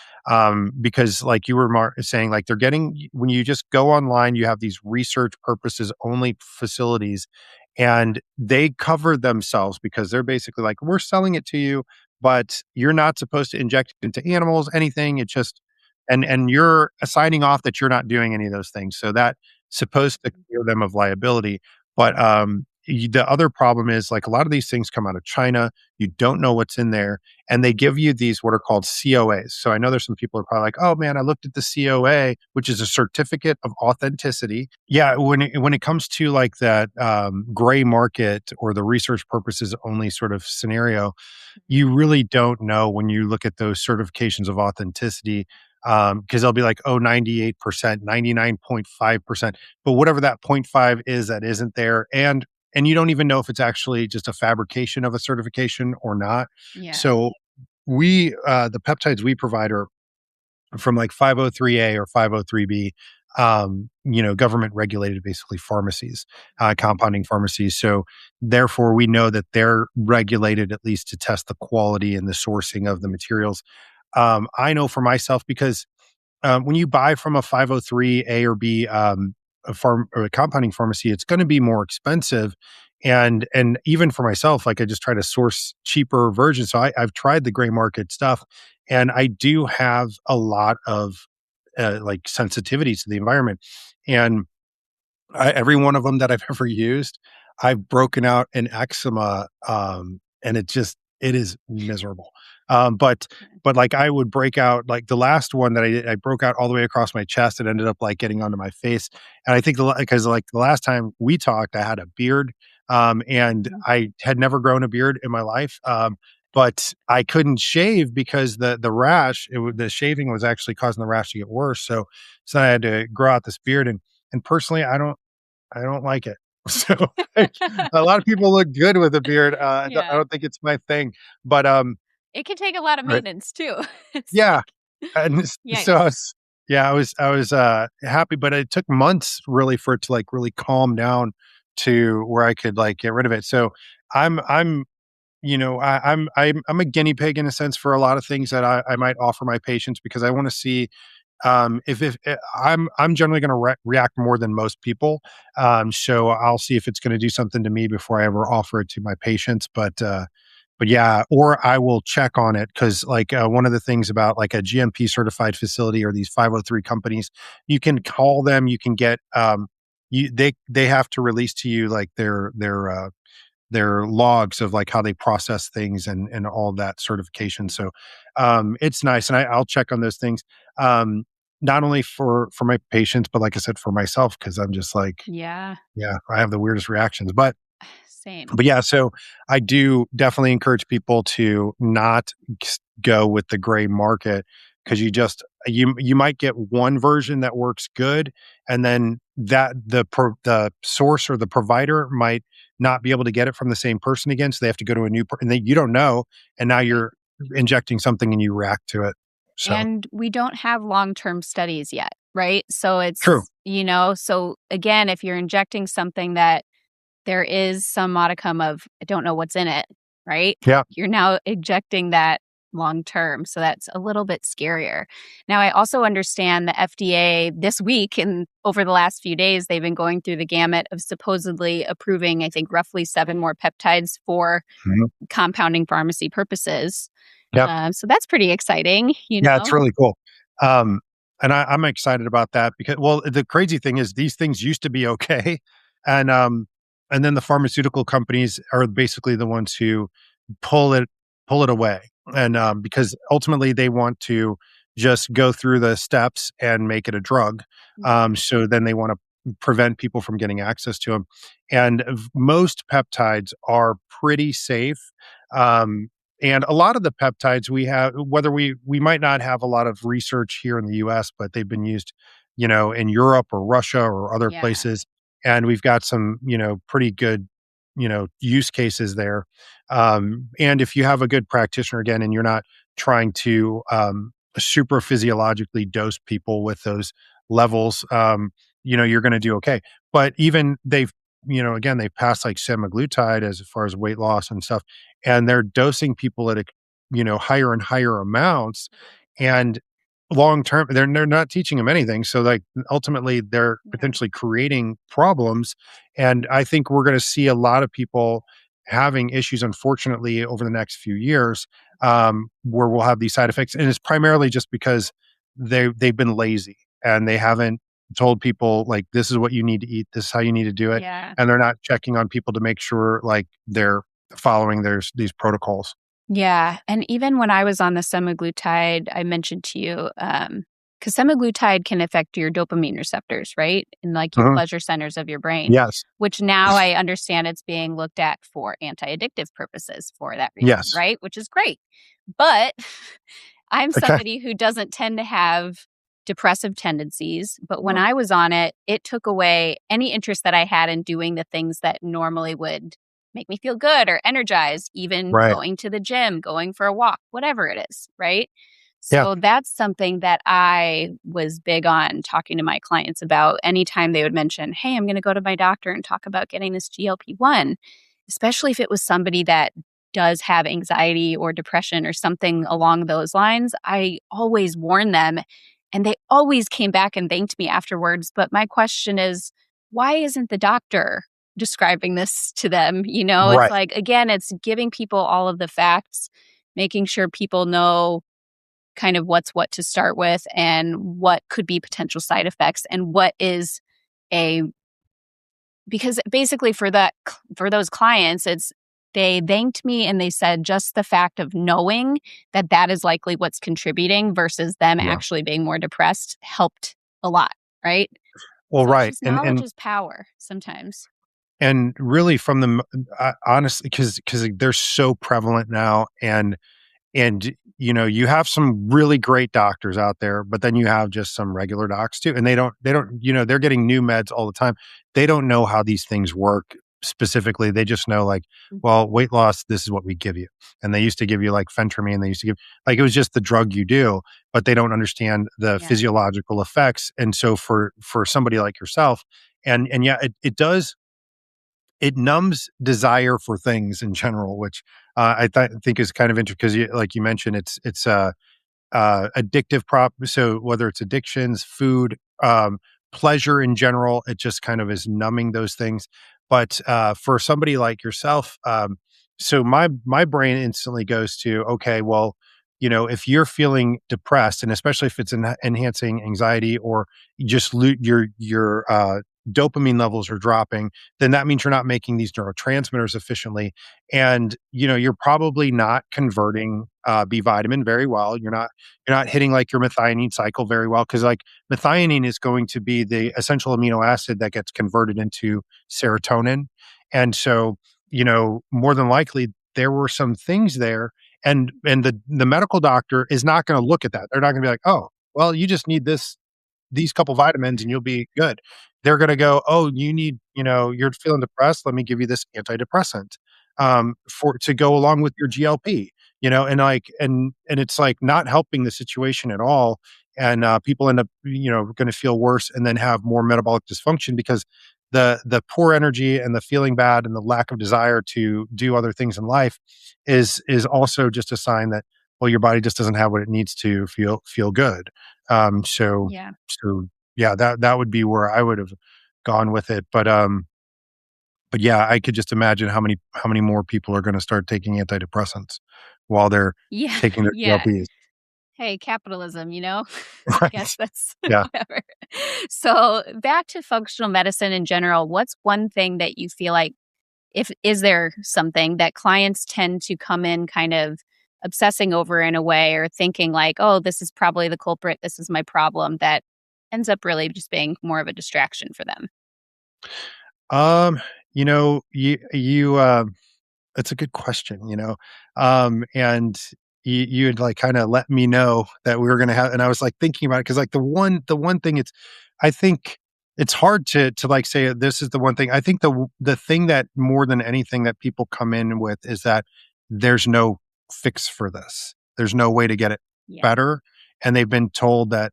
Speaker 2: because like you were saying, like they're getting when you just go online, you have these research purposes only facilities and they cover themselves because they're basically like, we're selling it to you, but you're not supposed to inject it into animals, anything. It's just, and you're signing off that you're not doing any of those things. So that's supposed to clear them of liability. But the other problem is like a lot of these things come out of China. You don't know what's in there. And they give you these what are called COAs. So I know there's some people who are probably like, oh man, I looked at the COA, which is a certificate of authenticity. Yeah, when it comes to like that gray market or the research purposes only sort of scenario, you really don't know when you look at those certifications of authenticity, because they'll be like, oh, 98%, 99.5%, but whatever that point 0.5 is that isn't there, and you don't even know if it's actually just a fabrication of a certification or not.
Speaker 1: Yeah.
Speaker 2: So the peptides we provide are from like 503A or 503B, government regulated basically pharmacies, compounding pharmacies. So therefore, we know that they're regulated at least to test the quality and the sourcing of the materials. I know for myself because when you buy from a 503A or B, a farm or a compounding pharmacy, it's going to be more expensive. And even for myself, like I just try to source cheaper versions. So I've tried the gray market stuff, and I do have a lot of like sensitivities to the environment. And every one of them that I've ever used, I've broken out an eczema, and it is miserable. But like I would break out like the last one that I did, I broke out all the way across my chest. It ended up like getting onto my face, and I think because like the last time we talked, I had a beard, and
Speaker 1: Mhm.
Speaker 2: I had never grown a beard in my life. But I couldn't shave because the rash, the shaving was actually causing the rash to get worse. So I had to grow out this beard, and personally, I don't like it. So, like, a lot of people look good with a beard, I
Speaker 1: Yeah.
Speaker 2: don't think it's my thing, but,
Speaker 1: It can take a lot of
Speaker 2: right.
Speaker 1: maintenance too. It's
Speaker 2: Yeah,
Speaker 1: like,
Speaker 2: and so
Speaker 1: yikes.
Speaker 2: I was happy, but it took months really for it to, like, really calm down to where I could, like, get rid of it. So, I'm I'm a guinea pig in a sense for a lot of things that I might offer my patients because I wanna see if I'm generally going to react more than most people, so I'll see if it's going to do something to me before I ever offer it to my patients. But yeah, or I will check on it because like one of the things about like a GMP certified facility or these 503 companies, you can call them, you can get they have to release to you like their logs of like how they process things and all that certification. So it's nice, and I'll check on those things. Not only for my patients, but like I said, for myself, because I'm just like,
Speaker 1: Yeah.
Speaker 2: yeah, I have the weirdest reactions. But
Speaker 1: Same.
Speaker 2: but yeah, so I do definitely encourage people to not go with the gray market because you might get one version that works good, and then that the source or the provider might not be able to get it from the same person again, so they have to go to a new and you don't know, and now
Speaker 1: Right.
Speaker 2: you're injecting something and you react to it. So
Speaker 1: And we don't have long-term studies yet, right? So
Speaker 2: true,
Speaker 1: so again, if you're injecting something that there is some modicum of, I don't know what's in it, right?
Speaker 2: yeah,
Speaker 1: You're now injecting that long term. So that's a little bit scarier. Now, I also understand the FDA this week and over the last few days, they've been going through the gamut of supposedly approving, I think, roughly 7 more peptides for
Speaker 2: Mhm.
Speaker 1: compounding pharmacy purposes.
Speaker 2: Yep.
Speaker 1: So that's pretty exciting, you
Speaker 2: Yeah, it's
Speaker 1: know?
Speaker 2: really cool. Um, and I'm excited about that because, well, the crazy thing is these things used to be okay, and and then the pharmaceutical companies are basically the ones who pull it pull it away, and because ultimately they want to just go through the steps and make it a drug.
Speaker 1: Mhm.
Speaker 2: So then they want to prevent people from getting access to them, and most peptides are pretty safe. Um, and a lot of the peptides we have, whether we might not have a lot of research here in the US, but they've been used, in Europe or Russia or other
Speaker 1: Yeah.
Speaker 2: places. And we've got some, pretty good, use cases there. And if you have a good practitioner again, and you're not trying to super physiologically dose people with those levels, you're going to do okay. But even again, they've passed like semaglutide as far as weight loss and stuff, and they're dosing people at higher and higher amounts, and long term they're not teaching them anything, so like ultimately they're
Speaker 1: Yeah.
Speaker 2: potentially creating problems. And I think we're going to see a lot of people having issues, unfortunately, over the next few years, where we'll have these side effects, and it's primarily just because they've been lazy and they haven't told people like this is what you need to eat, this is how you need to do it,
Speaker 1: Yeah.
Speaker 2: and they're not checking on people to make sure like they're following these protocols.
Speaker 1: Yeah, and even when I was on the semaglutide, I mentioned to you, because semaglutide can affect your dopamine receptors, right? In like your
Speaker 2: Mhm.
Speaker 1: pleasure centers of your brain,
Speaker 2: Yes.
Speaker 1: which now I understand it's being looked at for anti-addictive purposes for that reason,
Speaker 2: Yes.
Speaker 1: right? Which is great. But I'm
Speaker 2: Okay.
Speaker 1: somebody who doesn't tend to have depressive tendencies, but when
Speaker 2: Mhm.
Speaker 1: I was on it, it took away any interest that I had in doing the things that normally would make me feel good or energized, even
Speaker 2: Right.
Speaker 1: going to the gym, going for a walk, whatever it is, right?
Speaker 2: Yeah.
Speaker 1: So that's something that I was big on talking to my clients about anytime they would mention, "Hey, I'm going to go to my doctor and talk about getting this GLP-1," especially if it was somebody that does have anxiety or depression or something along those lines. I always warn them, and they always came back and thanked me afterwards. But my question is, why isn't the doctor describing this to them? It's
Speaker 2: Right.
Speaker 1: like, again, it's giving people all of the facts, making sure people know kind of what's what to start with and what could be potential side effects and what is a because basically for those clients, it's they thanked me and they said just the fact of knowing that that is likely what's contributing versus them
Speaker 2: Yeah.
Speaker 1: actually being more depressed helped a lot, right?
Speaker 2: Well,
Speaker 1: So it's
Speaker 2: right.
Speaker 1: just
Speaker 2: And
Speaker 1: knowledge
Speaker 2: and
Speaker 1: is power sometimes.
Speaker 2: and really from honestly, because they're so prevalent now, and you have some really great doctors out there, but then you have just some regular docs too, and they don't they're getting new meds all the time. They don't know how these things work specifically. They just know like,
Speaker 1: Mhm.
Speaker 2: well, weight loss, this is what we give you. And they used to give you like phentermine, they used to give like it was just the drug you do, but they don't understand the
Speaker 1: Yeah.
Speaker 2: physiological effects. And so for somebody like yourself, and yeah, it does, it numbs desire for things in general, which think is kind of interesting because, like you mentioned, it's addictive so whether it's addictions, food, pleasure in general, it just kind of is numbing those things. But for somebody like yourself, so my brain instantly goes to, okay, well, if you're feeling depressed, and especially if it's enhancing anxiety, or you just your dopamine levels are dropping, then that means you're not making these neurotransmitters efficiently, and you're probably not converting B vitamin very well. You're not hitting like your methionine cycle very well, because like methionine is going to be the essential amino acid that gets converted into serotonin. And so, more than likely there were some things there, and the medical doctor is not going to look at that. They're not going to be like, "Oh, well, you just need these couple vitamins and you'll be good." They're going to go, "Oh, you're feeling depressed. Let me give you this antidepressant for to go along with your GLP." And like, and it's like not helping the situation at all. And people end up, going to feel worse and then have more metabolic dysfunction, because the poor energy and the feeling bad and the lack of desire to do other things in life is also just a sign that well, your body just doesn't have what it needs to feel good. Um, so
Speaker 1: Yeah.
Speaker 2: so yeah, that would be where I would have gone with it. But yeah, I could just imagine how many more people are gonna start taking antidepressants while they're
Speaker 1: Yeah.
Speaker 2: taking their
Speaker 1: Yeah.
Speaker 2: GLPs.
Speaker 1: Hey, capitalism, you know? I guess
Speaker 2: Right.
Speaker 1: that's
Speaker 2: Yeah.
Speaker 1: whatever. So, back to functional medicine in general, what's one thing that you feel like if is there something that clients tend to come in kind of obsessing over in a way or thinking like, "Oh, this is probably the culprit, this is my problem," that ends up really just being more of a distraction for them?
Speaker 2: Um, it's a good question, and you had like kind of let me know that we were going to have, and I was like thinking about it because like the one thing I think it's hard to like say this is the one thing. I think the thing that more than anything that people come in with is that there's no fix for this. There's no way to get it
Speaker 1: Yeah.
Speaker 2: better, and they've been told that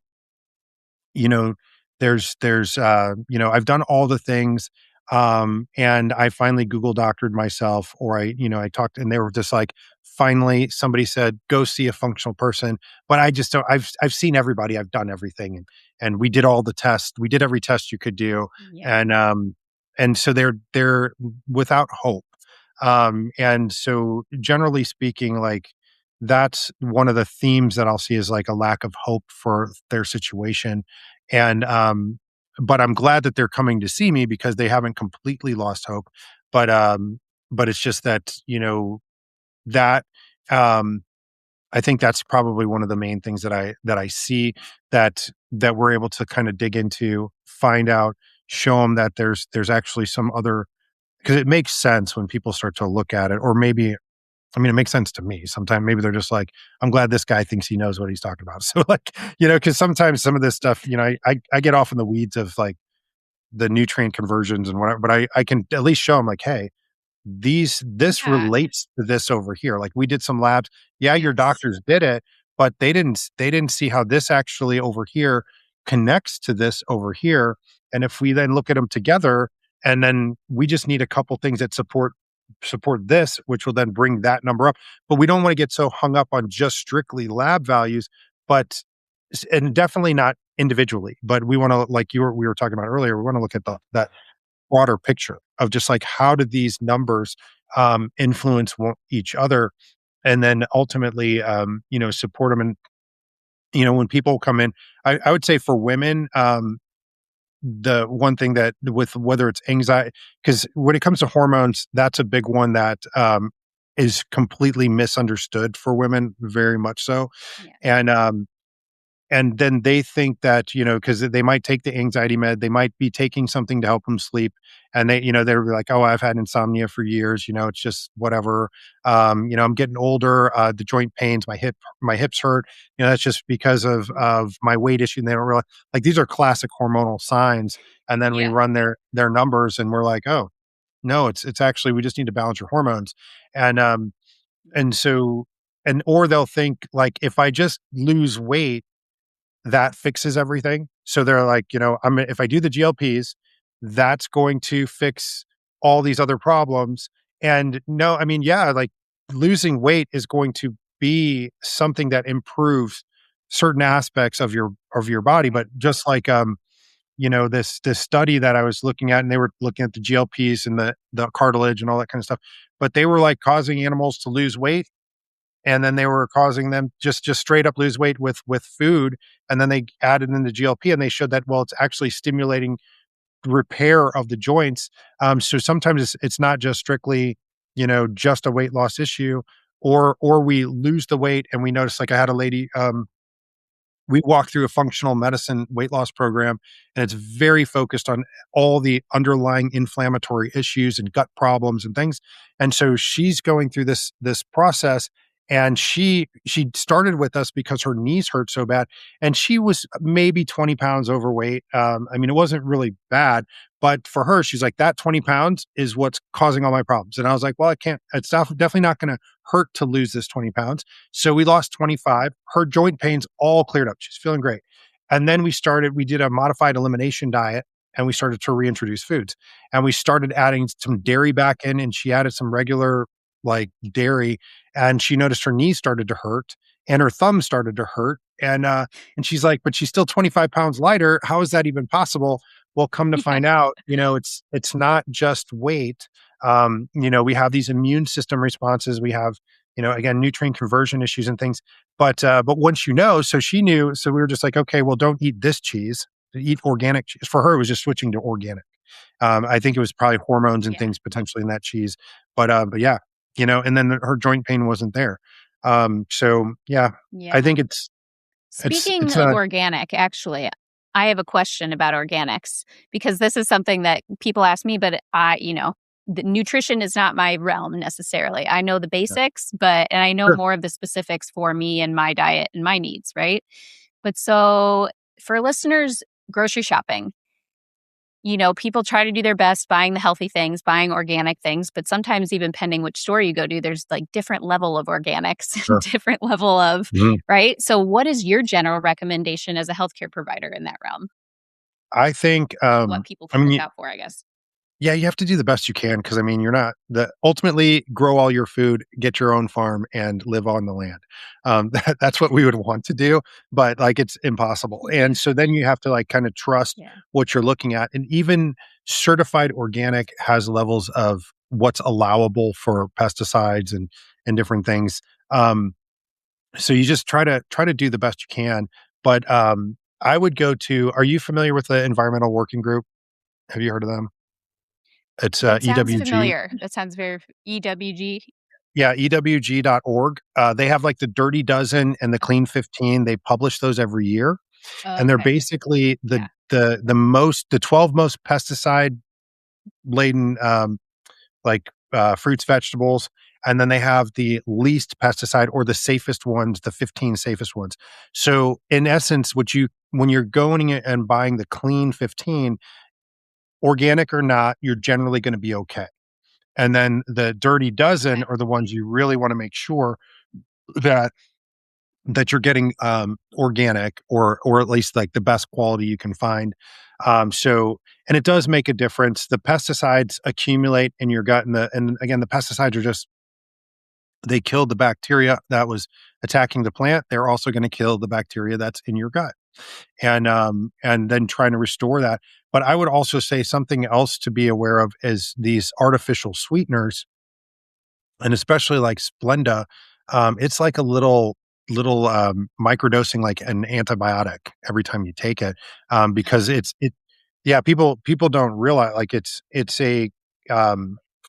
Speaker 2: you know, I've done all the things, and I finally Google doctored myself, or I talked, and they were just like, finally, somebody said, "Go see a functional person." But I just don't. I've seen everybody. I've done everything, and we did all the tests. We did every test you could do,
Speaker 1: Yeah.
Speaker 2: and so they're without hope. And so generally speaking, like that's one of the themes that I'll see is like a lack of hope for their situation and, but I'm glad that they're coming to see me because they haven't completely lost hope. But, but it's just that, that, um, I think that's probably one of the main things that I see that we're able to kind of dig into, find out, show them that there's actually some other because it makes sense when people start to look at it, or maybe I mean, it makes sense to me. Sometimes maybe they're just like, I'm glad this guy thinks he knows what he's talking about. So like, because sometimes some of this stuff, I get off in the weeds of like the nutrient conversions and whatever, but I can at least show them like, hey, this
Speaker 1: Yeah.
Speaker 2: relates to this over here. Like we did some labs. Yeah, your
Speaker 1: Yes.
Speaker 2: doctors did it, but they didn't see how this actually over here connects to this over here. And if we then look at them together, and then we just need a couple things that support this, which will then bring that number up. But we don't want to get so hung up on just strictly lab values, but and definitely not individually. But we want to, like we were talking about earlier, we want to look at that broader picture of just like how do these numbers influence each other, and then ultimately, support them. And when people come in, I would say for women, the one thing that with whether it's anxiety, because when it comes to hormones, that's a big one that is completely misunderstood for women, very much so,
Speaker 1: Yeah.
Speaker 2: and and then they think that, because they might take the anxiety med, they might be taking something to help them sleep. And they're like, oh, I've had insomnia for years, it's just whatever. I'm getting older, the joint pains, my hips hurt. That's just because of my weight issue. And they don't realize like these are classic hormonal signs. And then we
Speaker 1: Yeah.
Speaker 2: run their numbers and we're like, oh, no, it's actually, we just need to balance your hormones. And, and so, or they'll think like, if I just lose weight, that fixes everything. So they're like, if I do the GLPs, that's going to fix all these other problems. And no, I mean, yeah, like losing weight is going to be something that improves certain aspects of your body. But just like this study that I was looking at, and they were looking at the GLPs and the cartilage and all that kind of stuff, but they were like causing animals to lose weight, and then they were causing them just straight up lose weight with food, and then they added in the GLP, and they showed that, well, it's actually stimulating repair of the joints. So sometimes it's not just strictly, just a weight loss issue, or we lose the weight and we notice, like I had a lady, we walk through a functional medicine weight loss program, and it's very focused on all the underlying inflammatory issues and gut problems and things. And so she's going through this process, and she started with us because her knees hurt so bad, and she was maybe 20 pounds overweight. I mean, it wasn't really bad, but for her, she's like, that 20 pounds is what's causing all my problems. And I was like, well, it's definitely not going to hurt to lose this 20 pounds. So we lost 25. Her joint pains all cleared up. She's feeling great. And then we did a modified elimination diet, and we started to reintroduce foods, and we started adding some dairy back in, and she added some regular like dairy, and she noticed her knees started to hurt. and her thumb started to hurt. And she's like, but she's still 25 pounds lighter. How is that even possible? Well, come to
Speaker 1: Yeah.
Speaker 2: find out, it's not just weight. We have these immune system responses. We have, again, nutrient conversion issues and things. But once so she knew. So we were just like, okay, well, don't eat this cheese. Eat organic cheese. For her, it was just switching to organic. I think it was probably hormones and
Speaker 1: Yeah.
Speaker 2: things potentially in that cheese. But yeah, and then her joint pain wasn't there. So yeah, I
Speaker 1: Yeah.
Speaker 2: think it's
Speaker 1: Speaking of organic, actually, I have a question about organics because this is something that people ask me, but the nutrition is not my realm necessarily. I know the basics, and I know
Speaker 2: sure.
Speaker 1: more of the specifics for me and my diet and my needs, right? But so for listeners grocery shopping, people try to do their best buying the healthy things, buying organic things, but sometimes even pending which store you go to, there's like different level of organics and
Speaker 2: Sure.
Speaker 1: different level of,
Speaker 2: Mhm.
Speaker 1: right? So what is your general recommendation as a healthcare provider in that realm?
Speaker 2: I think,
Speaker 1: What people
Speaker 2: I
Speaker 1: can look
Speaker 2: mean,
Speaker 1: out for, I guess.
Speaker 2: yeah, you have to do the best you can because I mean, you're not the ultimately grow all your food, get your own farm, and live on the land. That's what we would want to do, but like it's impossible.
Speaker 1: Yeah.
Speaker 2: And so then you have to like kind of trust
Speaker 1: Yeah.
Speaker 2: what you're looking at. And even certified organic has levels of what's allowable for pesticides and different things. So you just try to do the best you can. But I would go to. Are you familiar with the Environmental Working Group? Have you heard of them? It's
Speaker 1: That sounds
Speaker 2: EWG.
Speaker 1: familiar. That sounds very EWG.
Speaker 2: Yeah, EWG.org. They have like the Dirty Dozen and the
Speaker 1: Uh-huh.
Speaker 2: Clean 15. They publish those every year. And they're
Speaker 1: Okay.
Speaker 2: basically
Speaker 1: Yeah.
Speaker 2: the 12 most pesticide laden fruits, vegetables. And then they have the least pesticide or the safest ones, the 15 safest ones. So in essence, when you're going and buying the clean 15, organic or not, you're generally going to be okay. And then the dirty dozen
Speaker 1: Okay.
Speaker 2: are the ones you really want to make sure that you're getting organic or at least like the best quality you can find. And it does make a difference. The pesticides accumulate in your gut, and again, the pesticides are just they killed the bacteria that was attacking the plant. They're also going to kill the bacteria that's in your gut, and then trying to restore that. But I would also say something else to be aware of is these artificial sweeteners and especially like Splenda, it's like a little microdosing like an antibiotic every time you take it, because yeah, people don't realize like it's a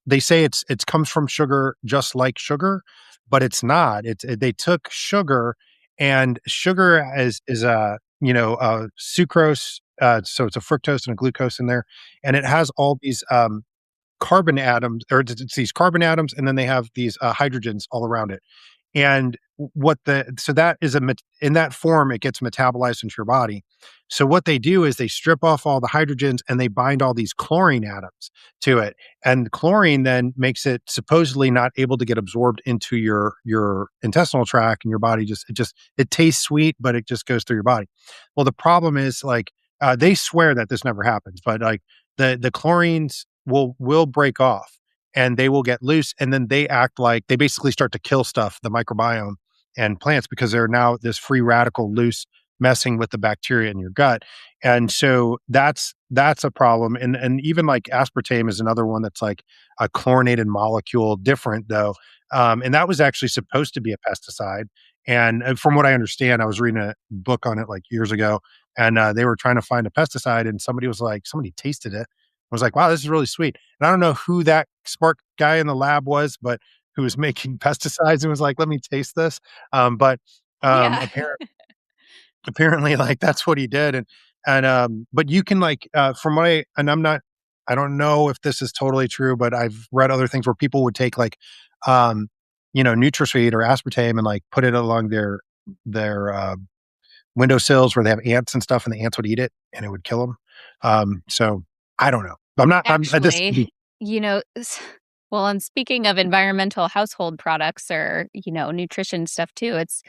Speaker 2: they say it comes from sugar just like sugar, but it's not. They took sugar and sugar is a sucrose, so it's a fructose and a glucose in there, and it has all these carbon atoms, or it's these carbon atoms, and then they have these hydrogens all around it. And what the so that is in that form, it gets metabolized into your body. So what they do is they strip off all the hydrogens and they bind all these chlorine atoms to it. And chlorine then makes it supposedly not able to get absorbed into your intestinal tract, and your body it tastes sweet, but it just goes through your body. Well, the problem is like they swear that this never happens, but like the chlorines will break off and they will get loose, and then they act like they basically start to kill stuff, the microbiome and plants, because they're now this free radical loose messing with the bacteria in your gut. And so that's a problem. And even like aspartame is another one that's like a chlorinated molecule, different though. And that was actually supposed to be a pesticide. And from what I understand, I was reading a book on it like years ago, and they were trying to find a pesticide, and somebody tasted it, was like, wow, this is really sweet. And I don't know who that smart guy in the lab was, but who was making pesticides and was like, let me taste this. But
Speaker 1: Yeah.
Speaker 2: apparently, like that's what he did. But you can like from what I don't know if this is totally true, but I've read other things where people would take like um, NutraSweet or aspartame and like put it along their windowsills where they have ants and stuff, and the ants would eat it and it would kill them. So I don't know. This could be
Speaker 1: Actually, you know, s well, and speaking of environmental household products or, nutrition stuff too, it's,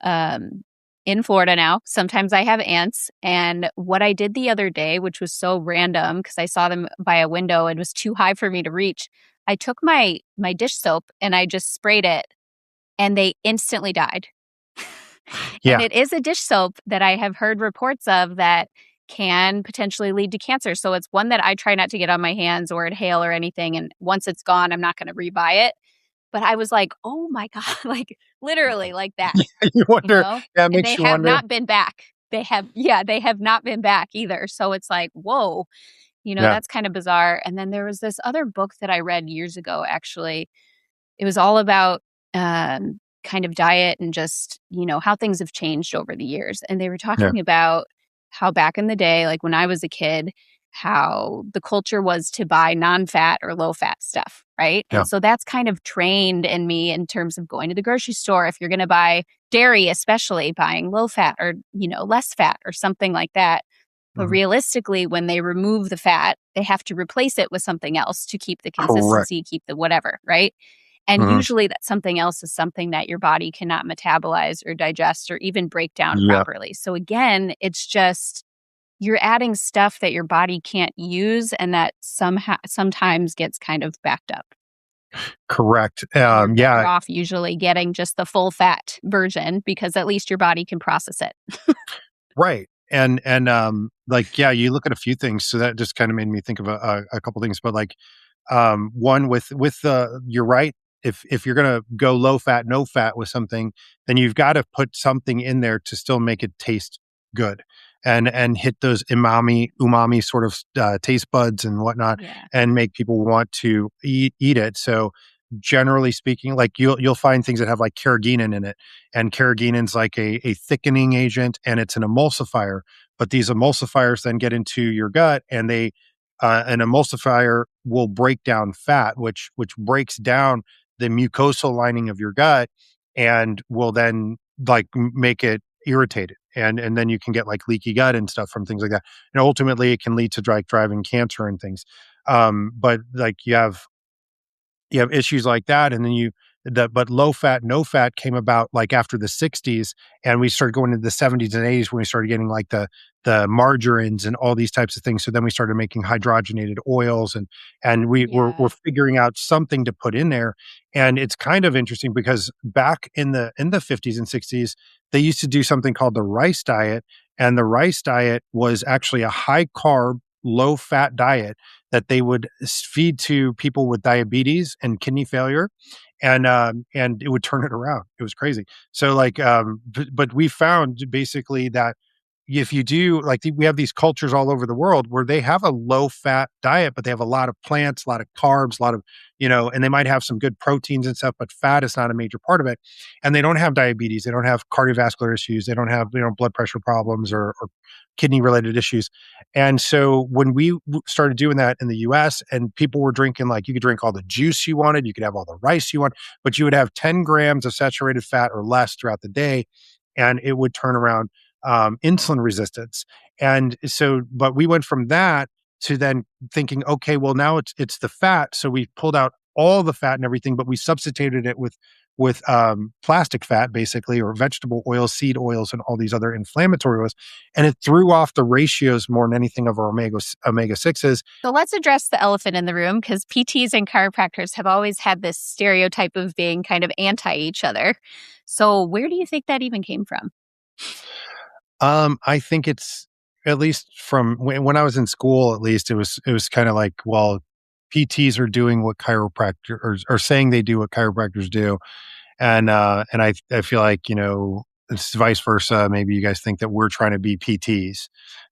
Speaker 1: um, in Florida now, sometimes I have ants, and what I did the other day, which was so random because I saw them by a window and it was too high for me to reach, I took my dish soap and I just sprayed it, and they instantly died. And
Speaker 2: Yeah.
Speaker 1: it is a dish soap that I have heard reports of that can potentially lead to cancer. So it's one that I try not to get on my hands or inhale or anything. And once it's gone, I'm not going to rebuy it. But I was like, oh my God, like literally like that,
Speaker 2: You
Speaker 1: you
Speaker 2: wonder,
Speaker 1: know?
Speaker 2: that
Speaker 1: And
Speaker 2: makes
Speaker 1: they
Speaker 2: you
Speaker 1: have
Speaker 2: wonder.
Speaker 1: not been back. They have not been back either. So it's like, whoa,
Speaker 2: Yeah.
Speaker 1: that's kind of bizarre. And then there was this other book that I read years ago, actually. It was all about, kind of diet and just, how things have changed over the years, and they were
Speaker 2: Yeah.
Speaker 1: talking about how back in the day, like when I was a kid, how the culture was to buy non-fat or low-fat stuff, right?
Speaker 2: Yeah.
Speaker 1: And so that's kind of trained in me in terms of going to the grocery store, if you're gonna buy dairy, especially buying low-fat or, less fat or something like that. But
Speaker 2: Mhm.
Speaker 1: realistically, when they remove the fat, they have to replace it with something else to keep the
Speaker 2: Correct.
Speaker 1: consistency, keep the whatever, right? And
Speaker 2: Mhm.
Speaker 1: usually that something else is something that your body cannot metabolize or digest or even break down
Speaker 2: Yeah.
Speaker 1: properly. So again, it's just you're adding stuff that your body can't use and that somehow sometimes gets kind of backed up.
Speaker 2: Correct.
Speaker 1: And you're better
Speaker 2: Yeah.
Speaker 1: off usually getting just the full fat version because at least your body can process it.
Speaker 2: Right. And like, yeah, you look at a few things, so that just kinda made me think of a couple things, but, like, one with the you're right. If you're gonna go low fat, no fat with something, then you've gotta put something in there to still make it taste good and hit those umami sort of, taste buds and whatnot,
Speaker 1: Yeah.
Speaker 2: and make people want to eat it. So, generally speaking, like, you'll find things that have, like, carrageenan in it, and carragenan's like a thickening agent, and it's an emulsifier, but these emulsifiers then get into your gut, and an emulsifier will break down fat, which breaks down the mucosal lining of your gut and will then like make it irritated. And then you can get like leaky gut and stuff from things like that. And ultimately it can lead to like driving cancer and things. But like you have issues like that, and then but low fat, no fat came about like after the 60s, and we started going into the 70s and 80s when we started getting like the margarines and all these types of things. So then we started making hydrogenated oils, and we're
Speaker 1: Yeah.
Speaker 2: figuring out something to put in there. And it's kind of interesting because back in the 50s and 60s, they used to do something called the rice diet, and the rice diet was actually a high carb, low fat diet that they would feed to people with diabetes and kidney failure, and it would turn it around. It was crazy. So like, but we found basically that if you do like we have these cultures all over the world where they have a low fat diet, but they have a lot of plants, a lot of carbs, a lot of and they might have some good proteins and stuff, but fat is not a major part of it. And they don't have diabetes, they don't have cardiovascular issues, they don't have blood pressure problems or kidney related issues. And so when we started doing that in the US and people were drinking, like you could drink all the juice you wanted, you could have all the rice you want, but you would have 10 grams of saturated fat or less throughout the day, and it would turn around insulin resistance. And so, but we went from that to then thinking, okay, well now it's the fat. So we pulled out all the fat and everything, but we substituted it with plastic fat basically, or vegetable oils, seed oils, and all these other inflammatory oils, and it threw off the ratios more than anything of our omega sixes.
Speaker 1: So let's address the elephant in the room because PTs and chiropractors have always had this stereotype of being kind of anti each other. So where do you think that even came from?
Speaker 2: I think it's at least from when I was in school, at least it was kind of like, well, PTs are doing what chiropractor or saying they do what chiropractors do. And I feel like, it's vice versa. Maybe you guys think that we're trying to be PTs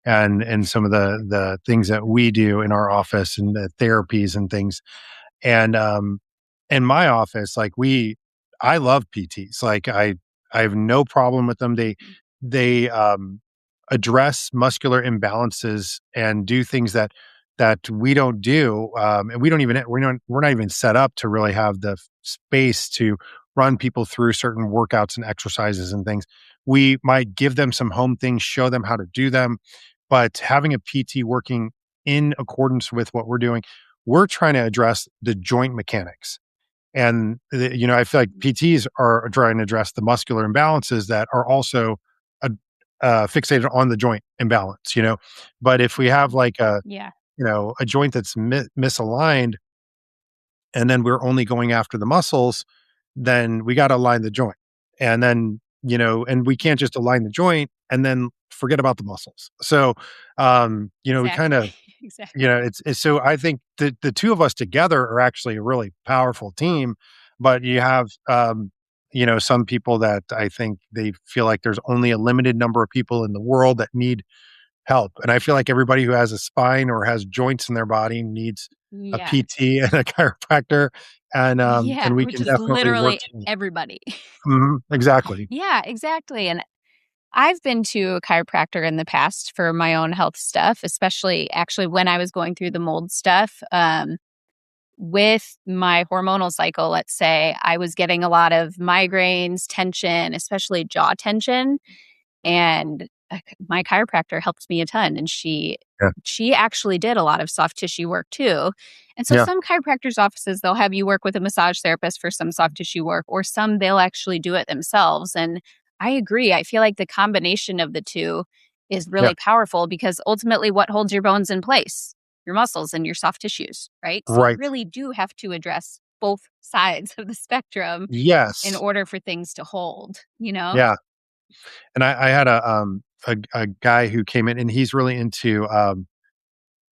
Speaker 2: and some of the things that we do in our office and the therapies and things. And in my office, like I love PTs. Like I have no problem with them. They address muscular imbalances and do things that we don't do. And we're not even set up to really have the space to run people through certain workouts and exercises and things. We might give them some home things, show them how to do them, but having a PT working in accordance with what we're trying to address the joint mechanics. And, I feel like PTs are trying to address the muscular imbalances that are also uh, fixated on the joint imbalance. But if we have like
Speaker 1: Yeah.
Speaker 2: a joint that's misaligned, and then we're only going after the muscles, then we got to align the joint. And then and we can't just align the joint and then forget about the muscles. So, we kind
Speaker 1: Exactly.
Speaker 2: of,
Speaker 1: Exactly.
Speaker 2: it's so I think the two of us together are actually a really powerful team, but you have, some people that I think they feel like there's only a limited number of people in the world that need help. And I feel like everybody who has a spine or has joints in their body needs a
Speaker 1: Yes.
Speaker 2: PT and a chiropractor, and
Speaker 1: Yeah,
Speaker 2: we
Speaker 1: which
Speaker 2: can
Speaker 1: is
Speaker 2: definitely work
Speaker 1: literally
Speaker 2: together.
Speaker 1: everybody.
Speaker 2: Exactly.
Speaker 1: Yeah, exactly. And I've been to a chiropractor in the past for my own health stuff, especially actually when I was going through the mold stuff. With my hormonal cycle, let's say, I was getting a lot of migraines, tension, especially jaw tension. And my chiropractor helped me a ton, and
Speaker 2: Yeah.
Speaker 1: she actually did a lot of soft tissue work too. And so
Speaker 2: Yeah.
Speaker 1: some chiropractors offices, they'll have you work with a massage therapist for some soft tissue work, or some they'll actually do it themselves. And I agree. I feel like the combination of the two is
Speaker 2: Yeah.
Speaker 1: really powerful, because ultimately what holds your bones in place? Your muscles and your soft tissues, right? So you
Speaker 2: Right.
Speaker 1: really do have to address both sides of the spectrum in
Speaker 2: Yes.
Speaker 1: order for things to hold, you know?
Speaker 2: Yeah. And I had a guy who came in, and he's really into,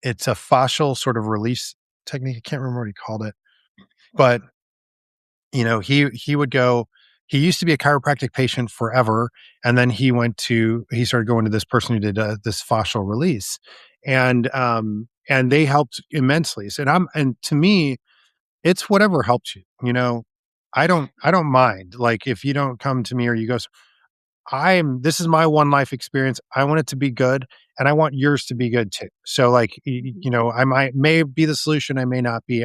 Speaker 2: it's a fascial sort of release technique. I can't remember what he called it, but he would go. He used to be a chiropractic patient forever, and then he started going to this person who did this fascial release, and they helped immensely. So, and to me, it's whatever helps you. I don't mind. Like if you don't come to me or you go, this is my one life experience. I want it to be good and I want yours to be good too. So like,
Speaker 1: Mhm.
Speaker 2: I may be the solution. I may not be,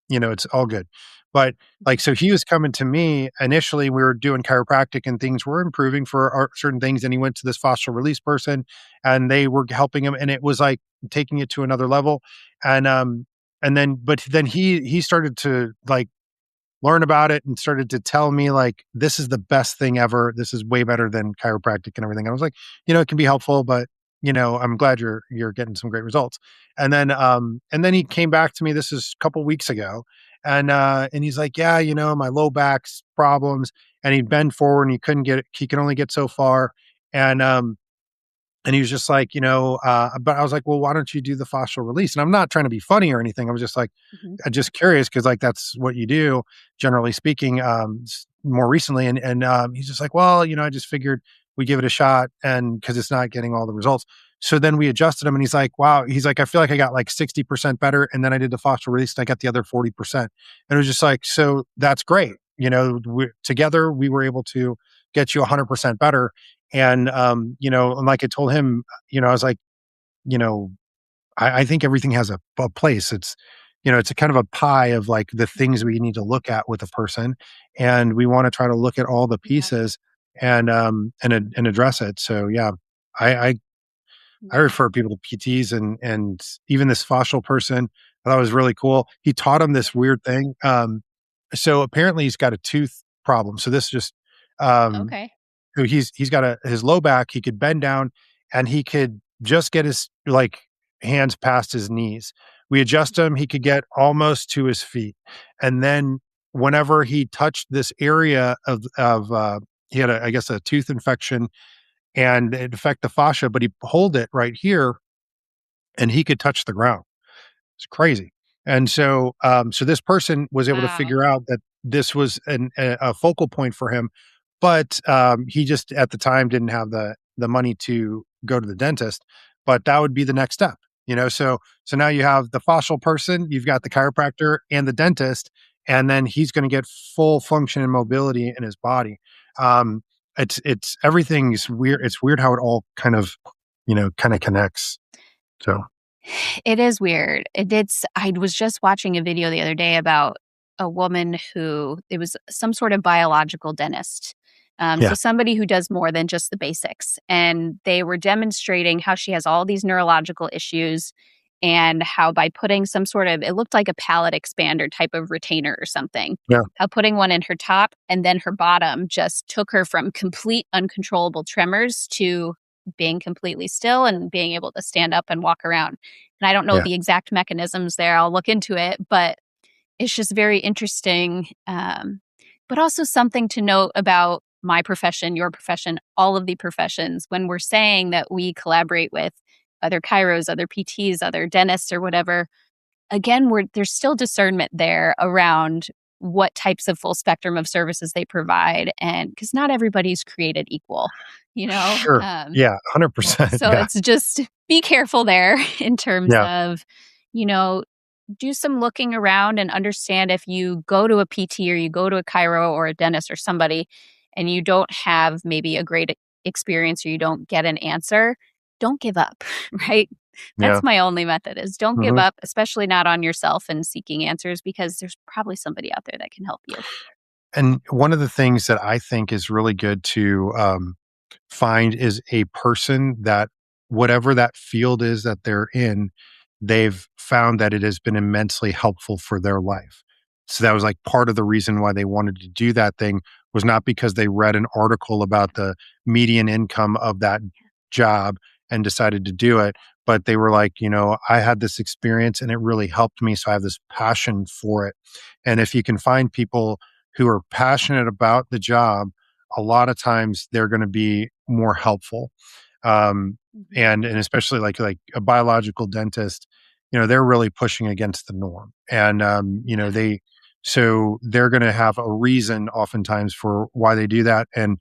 Speaker 2: it's all good. But like,
Speaker 1: Mhm.
Speaker 2: so he was coming to me initially, we were doing chiropractic and things were improving for certain things. And he went to this fascial release person and they were helping him. And it was like taking it to another level. But then he started to like learn about it and started to tell me like, "This is the best thing ever. This is way better than chiropractic and everything." I was like, "It can be helpful, but, I'm glad you're getting some great results." And then he came back to me, this is a couple weeks ago, and he's like, "Yeah, my low back's problems." And he'd bend forward and he can only get so far. And he was just like, but I was like, "Well, why don't you do the fascial release?" And I'm not trying to be funny or anything. I was just like,
Speaker 1: Mhm.
Speaker 2: just curious because like that's what you do, generally speaking. More recently, and he's just like, "Well, I just figured we give it a shot, and because it's not getting all the results." So then we adjusted him, and he's like, "Wow," he's like, "I feel like I got like 60% better, and then I did the fascial release, and I got the other 40%." And it was just like, so that's great. Together we were able to get you 100% better and like I told him, I was like, you know, I think everything has a place. It's a kind of a pie of like the things
Speaker 1: Mhm.
Speaker 2: we need to look at with a person. And we want to try to look at all the
Speaker 1: Yeah.
Speaker 2: pieces and address it. So yeah, I, I, I
Speaker 1: Yeah.
Speaker 2: refer people to PTs and even this fascial person. I thought was really cool. He taught him
Speaker 1: Yeah.
Speaker 2: this weird thing. So apparently he's got a tooth problem. So this just, um,
Speaker 1: Okay.
Speaker 2: so he's got his low back, he could bend down and he could just get his, like, hands past his knees. We adjust him, he could get almost to his feet. And then whenever he touched this area he had I guess, a tooth infection and it affect the fascia, but he hold it right here and he could touch the ground. It's crazy. And so this person was able to
Speaker 1: Wow.
Speaker 2: figure out that this was a focal point for him, but he just at the time didn't have the money to go to the dentist. But that would be the next step. So now you have the fascial person, you've got the chiropractor and the dentist, and then he's going to get full function and mobility in his body. Um, it's everything's weird. It's weird how it all kind of connects. So
Speaker 1: It is weird. I was just watching a video the other day about a woman who it was some sort of biological dentist. So
Speaker 2: yeah,
Speaker 1: somebody who does more than just the basics. And they were demonstrating how she has all these neurological issues, and how by putting some sort of, it looked like a palate expander type of retainer or something,
Speaker 2: yeah,
Speaker 1: how putting one in her top and then her bottom just took her from complete uncontrollable tremors to being completely still and being able to stand up and walk around. And I don't know
Speaker 2: yeah.
Speaker 1: the exact mechanisms there. I'll look into it, but it's just very interesting. But also something to note about my profession, your profession, all of the professions, when we're saying that we collaborate with other chiros, other PTs, other dentists or whatever, again, there's still discernment there around what types of full spectrum of services they provide. And because not everybody's created equal, you know?
Speaker 2: Sure. Yeah, 100%.
Speaker 1: So
Speaker 2: Yeah.
Speaker 1: it's just be careful there in terms
Speaker 2: Yeah.
Speaker 1: of, you know, do some looking around and understand if you go to a PT or you go to a chiro or a dentist or somebody and you don't have maybe a great experience or you don't get an answer, don't give up, right?
Speaker 2: Yeah.
Speaker 1: That's my only method is don't give
Speaker 2: Mhm.
Speaker 1: up, especially not on yourself and seeking answers because there's probably somebody out there that can help you.
Speaker 2: And one of the things that I think is really good to, find is a person that whatever that field is that they're in, they've found that it has been immensely helpful for their life. So that was like part of the reason why they wanted to do that thing was not because they read an article about the median income of that job and decided to do it, but they were like, I had this experience and it really helped me. So I have this passion for it. And if you can find people who are passionate about the job, a lot of times they're going to be more helpful. Um,
Speaker 1: Mhm.
Speaker 2: and especially like a biological dentist, they're really pushing against the norm. And
Speaker 1: Yeah.
Speaker 2: so they're going to have a reason oftentimes for why they do that. And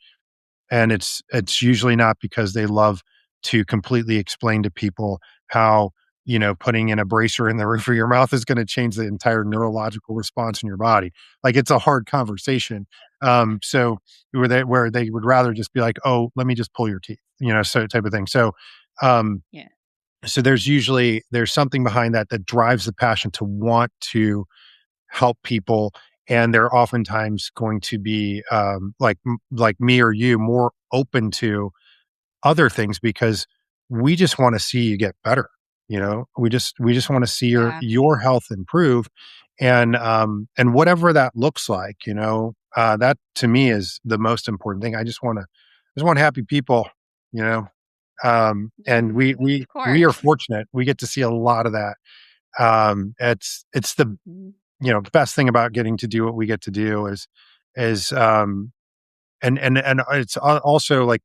Speaker 2: it's usually not because they love to completely explain to people how, putting in a bracer in the roof of your mouth is gonna change the entire neurological response in your body. Like, it's a hard conversation. So where they would rather just be like, "Oh, let me just pull your teeth," so type of thing. Um,
Speaker 1: Yeah.
Speaker 2: so there's something behind that that drives the passion to want to help people, and they're oftentimes going to be, like me or you, more open to other things because we just wanna see you get better, We just wanna see
Speaker 1: Yeah.
Speaker 2: your health improve, and whatever that looks like, that to me is the most important thing. I just want happy people, you know? And we
Speaker 1: Of
Speaker 2: we we are
Speaker 1: course.
Speaker 2: fortunate. We get to see a lot of that. It's the
Speaker 1: Mhm.
Speaker 2: best thing about getting to do what we get to do is and it's also like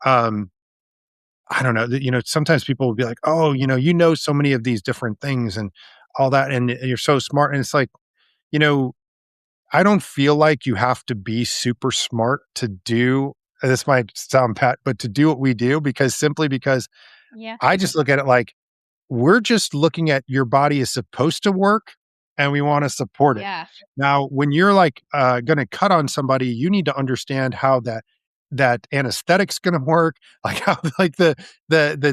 Speaker 2: um I don't know that sometimes people will be like, oh, so many of these different things and all that, and you're so smart, and it's like, you know I don't feel like you have to be super smart to do, and this might sound pat, but to do what we do, because
Speaker 1: Yeah.
Speaker 2: I just look at it like we're just looking at your body is supposed to work and we want to support it.
Speaker 1: Yeah.
Speaker 2: Now, when you're like going to cut on somebody, you need to understand how that anesthetic's going to work, like how like the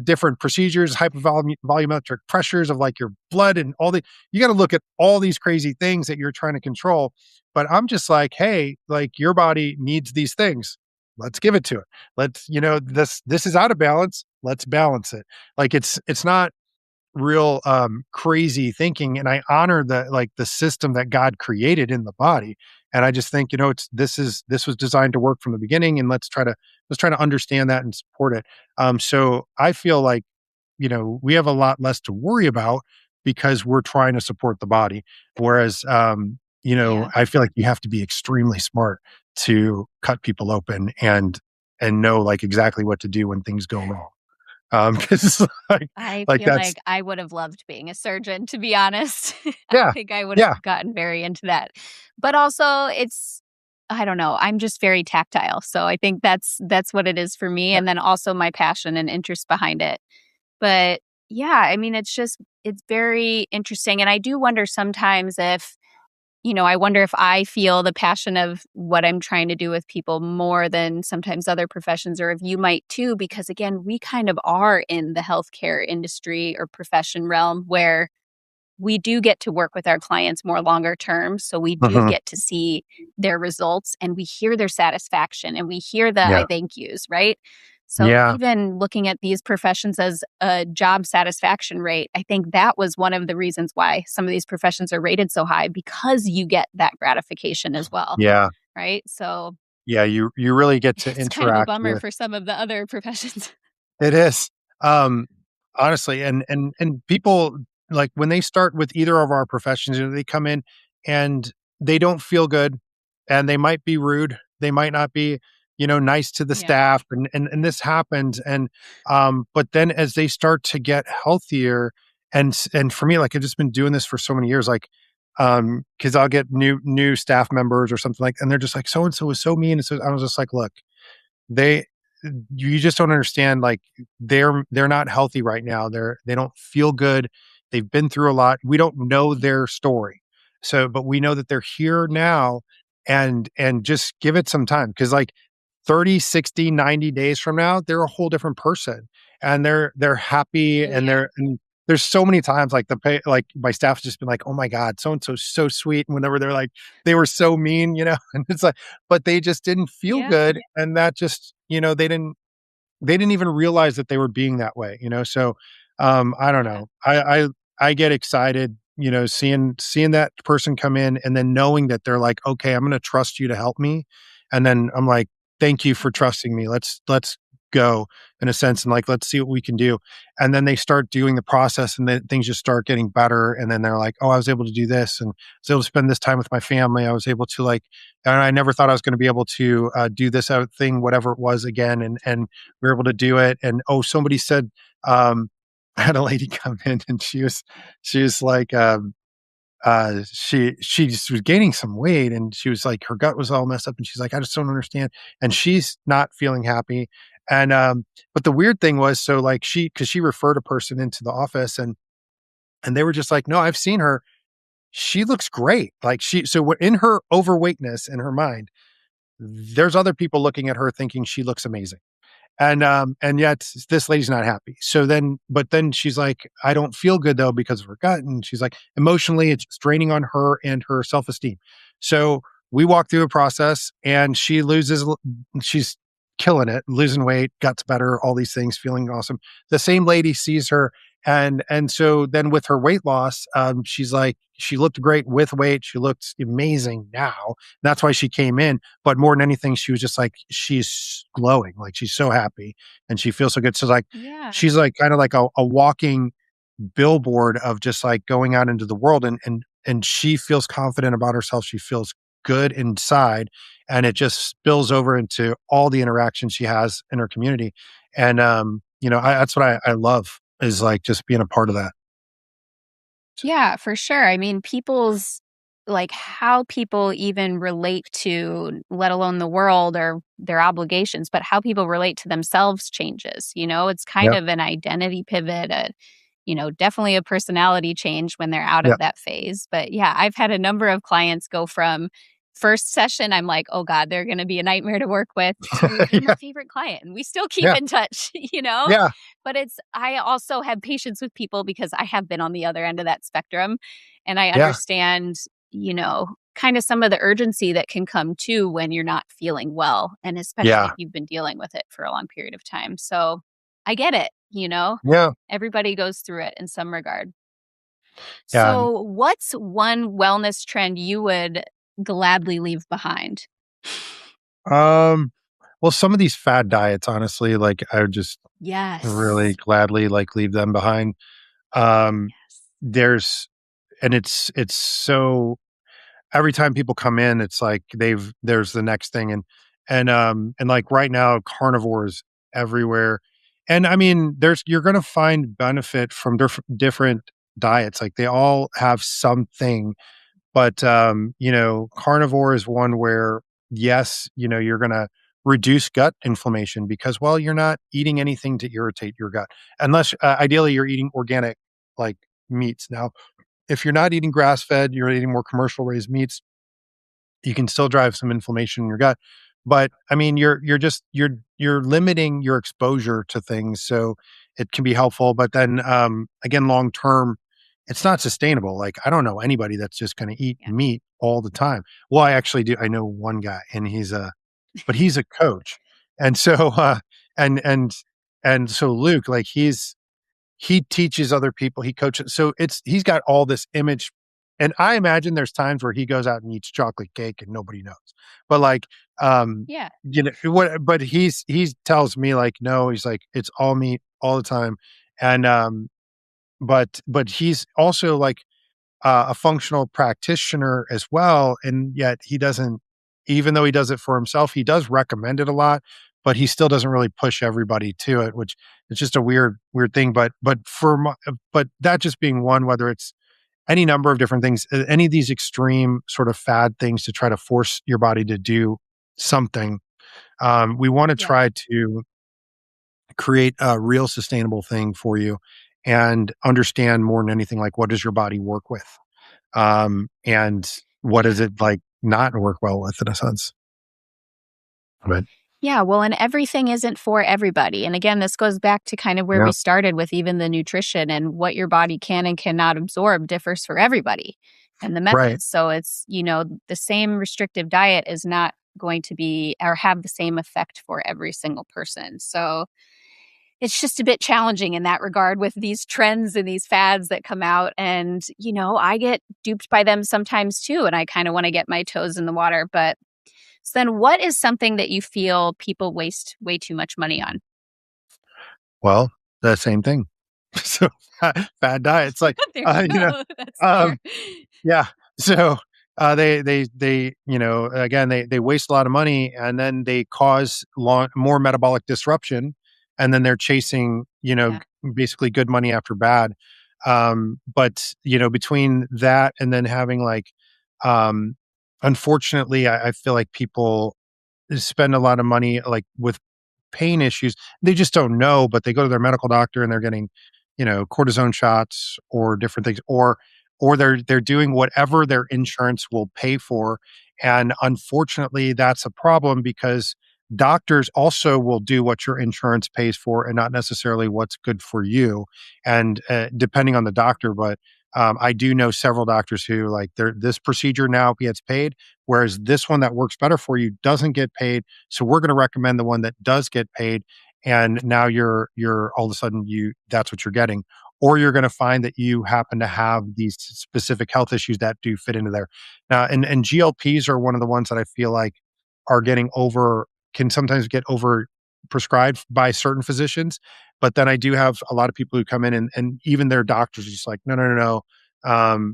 Speaker 2: different procedures, volumetric pressures of like your blood and all the you got to look at all these crazy things that you're trying to control. But I'm just like, hey, like your body needs these things. Let's give it to it. This is out of balance. Let's balance it. Like it's not real crazy thinking, and I honor the system that God created in the body. And I just think, this was designed to work from the beginning, and let's try to understand that and support it. So I feel like, we have a lot less to worry about because we're trying to support the body. Whereas
Speaker 1: Yeah.
Speaker 2: I feel like you have to be extremely smart to cut people open and know like exactly what to do when things go wrong. 'Cause it's
Speaker 1: I
Speaker 2: like
Speaker 1: feel
Speaker 2: that's
Speaker 1: like I would have loved being a surgeon, to be honest. I
Speaker 2: yeah,
Speaker 1: think I would
Speaker 2: yeah,
Speaker 1: have gotten very into that. But also I don't know, I'm just very tactile. So I think that's what it is for me.
Speaker 2: yeah,
Speaker 1: And then also my passion and interest behind it. But yeah, I mean, it's very interesting. And I do wonder sometimes if I wonder if I feel the passion of what I'm trying to do with people more than sometimes other professions, or if you might too, because again, we kind of are in the healthcare industry or profession realm where we do get to work with our clients more longer term. So we do
Speaker 2: mhm,
Speaker 1: get to see their results and we hear their satisfaction and we hear the I
Speaker 2: yeah,
Speaker 1: thank yous, right? So
Speaker 2: yeah,
Speaker 1: even looking at these professions as a job satisfaction rate, I think that was one of the reasons why some of these professions are rated so high because you get that gratification as well,
Speaker 2: yeah,
Speaker 1: right? So
Speaker 2: yeah, you really get to
Speaker 1: it's kind of a
Speaker 2: interact
Speaker 1: bummer
Speaker 2: with
Speaker 1: for some of the other professions.
Speaker 2: it is, honestly, and people, like, when they start with either of our professions, they come in and they don't feel good, and they might be rude, they might not be, nice to the
Speaker 1: Yeah.
Speaker 2: staff and this happens. And but then as they start to get healthier, and for me, like I've just been doing this for so many years, like because I'll get new staff members or something like, and they're just like, so and so was so mean. And so I was just like, look, they you just don't understand, like they're not healthy right now. They don't feel good. They've been through a lot. We don't know their story. So but we know that they're here now, and just give it some time, cuz like 30, 60, 90 days from now, they're a whole different person, and they're happy,
Speaker 1: Oh,
Speaker 2: and
Speaker 1: yeah.
Speaker 2: there's so many times like like my staff's just been like, "Oh my god, so and so's so sweet." And whenever they're like, "They were so mean," and it's like, but they just didn't feel
Speaker 1: Yeah.
Speaker 2: good, and that just, they didn't even realize that they were being that way, so I don't
Speaker 1: Yeah.
Speaker 2: know. I get excited, seeing that person come in, and then knowing that they're like, okay, I'm going to trust you to help me. And then I'm like, thank you for
Speaker 1: Mhm.
Speaker 2: trusting me. Let's go, in a sense, and like let's see what we can do. And then they start doing the process, and then things just start getting better, and then they're like, oh, I was able to do this, and I was able to spend this time with my family. I was able to, like, and I never thought I was going to be able to do this thing, whatever it was, again. And we were able to do it. And oh, somebody said, um, I had a lady come in, and she was like, she just was gaining some weight, and she was like, her gut was all messed up, and she's like, I just don't understand. And she's not feeling happy. And but the weird thing was, so like because she referred a person into the office, and they were just like, no, I've seen her. She looks great. Like in her overweightness in her mind, there's other people looking at her thinking she looks amazing. And yet this lady's not happy. But then she's like, I don't feel good though because of her gut. And she's like, emotionally, it's draining on her and her self esteem. So we walk through a process, and she's killing it, losing weight, guts better, all these things, feeling awesome. The same lady sees her, and so then with her weight loss, she's like, she looked great with weight. She looked amazing now. That's why she came in. But more than anything, she was just like, she's glowing, like she's so happy, and she feels so good. So like,
Speaker 1: Yeah.
Speaker 2: she's like kind of like a walking billboard of just like going out into the world, and she feels confident about herself. She feels good inside, and it just spills over into all the interactions she has in her community. And that's what I love, is like just being a part of that.
Speaker 1: Yeah, for sure. I mean, how people even relate to, let alone the world or their obligations, but how people relate to themselves changes. It's kind
Speaker 2: Yeah.
Speaker 1: of an identity pivot, definitely a personality change when they're out
Speaker 2: Yeah.
Speaker 1: of that phase. But yeah, I've had a number of clients go from first session, I'm like, oh God, they're going to be a nightmare to work with, to they're my
Speaker 2: Yeah.
Speaker 1: favorite client. And we still keep
Speaker 2: Yeah.
Speaker 1: in touch, you know?
Speaker 2: Yeah.
Speaker 1: But I also have patience with people because I have been on the other end of that spectrum. And I
Speaker 2: Yeah.
Speaker 1: understand, kind of some of the urgency that can come too when you're not feeling well. And especially if
Speaker 2: Yeah.
Speaker 1: you've been dealing with it for a long period of time. So I get it.
Speaker 2: Yeah.
Speaker 1: Everybody goes through it in some regard.
Speaker 2: Yeah.
Speaker 1: So, what's one wellness trend you would gladly leave behind?
Speaker 2: Um, well, some of these fad diets, honestly, like I would just really
Speaker 1: Yes.
Speaker 2: gladly like leave them behind. Um,
Speaker 1: Yes.
Speaker 2: there's and it's so, every time people come in, it's like there's the next thing, and like right now, carnivores everywhere. And I mean, you're gonna find benefit from different diets. Like they all have something. But, carnivore is one where, yes, you're gonna reduce gut inflammation because, well, you're not eating anything to irritate your gut, unless, ideally, you're eating organic, like, meats. Now, if you're not eating grass-fed, you're eating more commercial raised meats, you can still drive some inflammation in your gut. But I mean, you're limiting your exposure to things, so it can be helpful. But then again, long term, it's not sustainable. Like I don't know anybody that's just going to eat
Speaker 1: Yeah.
Speaker 2: meat all the time. Well, I actually do. I know one guy, and he's a coach, and so and and and so Luke, like he teaches other people, he coaches. So he's got all this image. And I imagine there's times where he goes out and eats chocolate cake and nobody knows. But like,
Speaker 1: Yeah.
Speaker 2: but he tells me like, no, he's like, it's all meat all the time. And, but he's also like, a functional practitioner as well. And yet he doesn't even though he does it for himself, he does recommend it a lot, but he still doesn't really push everybody to it, which it's just a weird thing. But that just being one, whether it's any number of different things, any of these extreme sort of fad things to try to force your body to do something, we want to
Speaker 1: Yeah.
Speaker 2: try to create a real sustainable thing for you and understand more than anything, like what does your body work with, and what
Speaker 1: Yeah.
Speaker 2: does it like not work well with in a sense. Right.
Speaker 1: Yeah, well, and everything isn't for everybody. And again, this goes back to kind of where
Speaker 2: Yeah.
Speaker 1: we started with even the nutrition and what your body can and cannot absorb differs for everybody and the
Speaker 2: Right.
Speaker 1: methods. So it's, the same restrictive diet is not going to be or have the same effect for every single person. So it's just a bit challenging in that regard with these trends and these fads that come out. And, I get duped by them sometimes too. And I kind of want to get my toes in the water. But so then what is something that you feel people waste way too much money on?
Speaker 2: Well, the same thing. So fad diets, like,
Speaker 1: There you
Speaker 2: you know,
Speaker 1: go. That's fair.
Speaker 2: um, yeah. So, they, again, they waste a lot of money and then they cause more metabolic disruption. And then they're chasing,
Speaker 1: Yeah.
Speaker 2: basically good money after bad. But, between that and then having like, um, unfortunately, I feel like people spend a lot of money like with pain issues. They just don't know, but they go to their medical doctor and they're getting, cortisone shots or different things, or they're doing whatever their insurance will pay for. And unfortunately, that's a problem because doctors also will do what your insurance pays for and not necessarily what's good for you. And depending on the doctor, but I do know several doctors who like this procedure now gets paid, whereas this one that works better for you doesn't get paid. So we're going to recommend the one that does get paid. And now you're all of a sudden that's what you're getting. Or you're going to find that you happen to have these specific health issues that do fit into there. Now, and GLPs are one of the ones that I feel like are getting can sometimes get over prescribed by certain physicians. But then I do have a lot of people who come in and even their doctors are just like, no, no, no, no.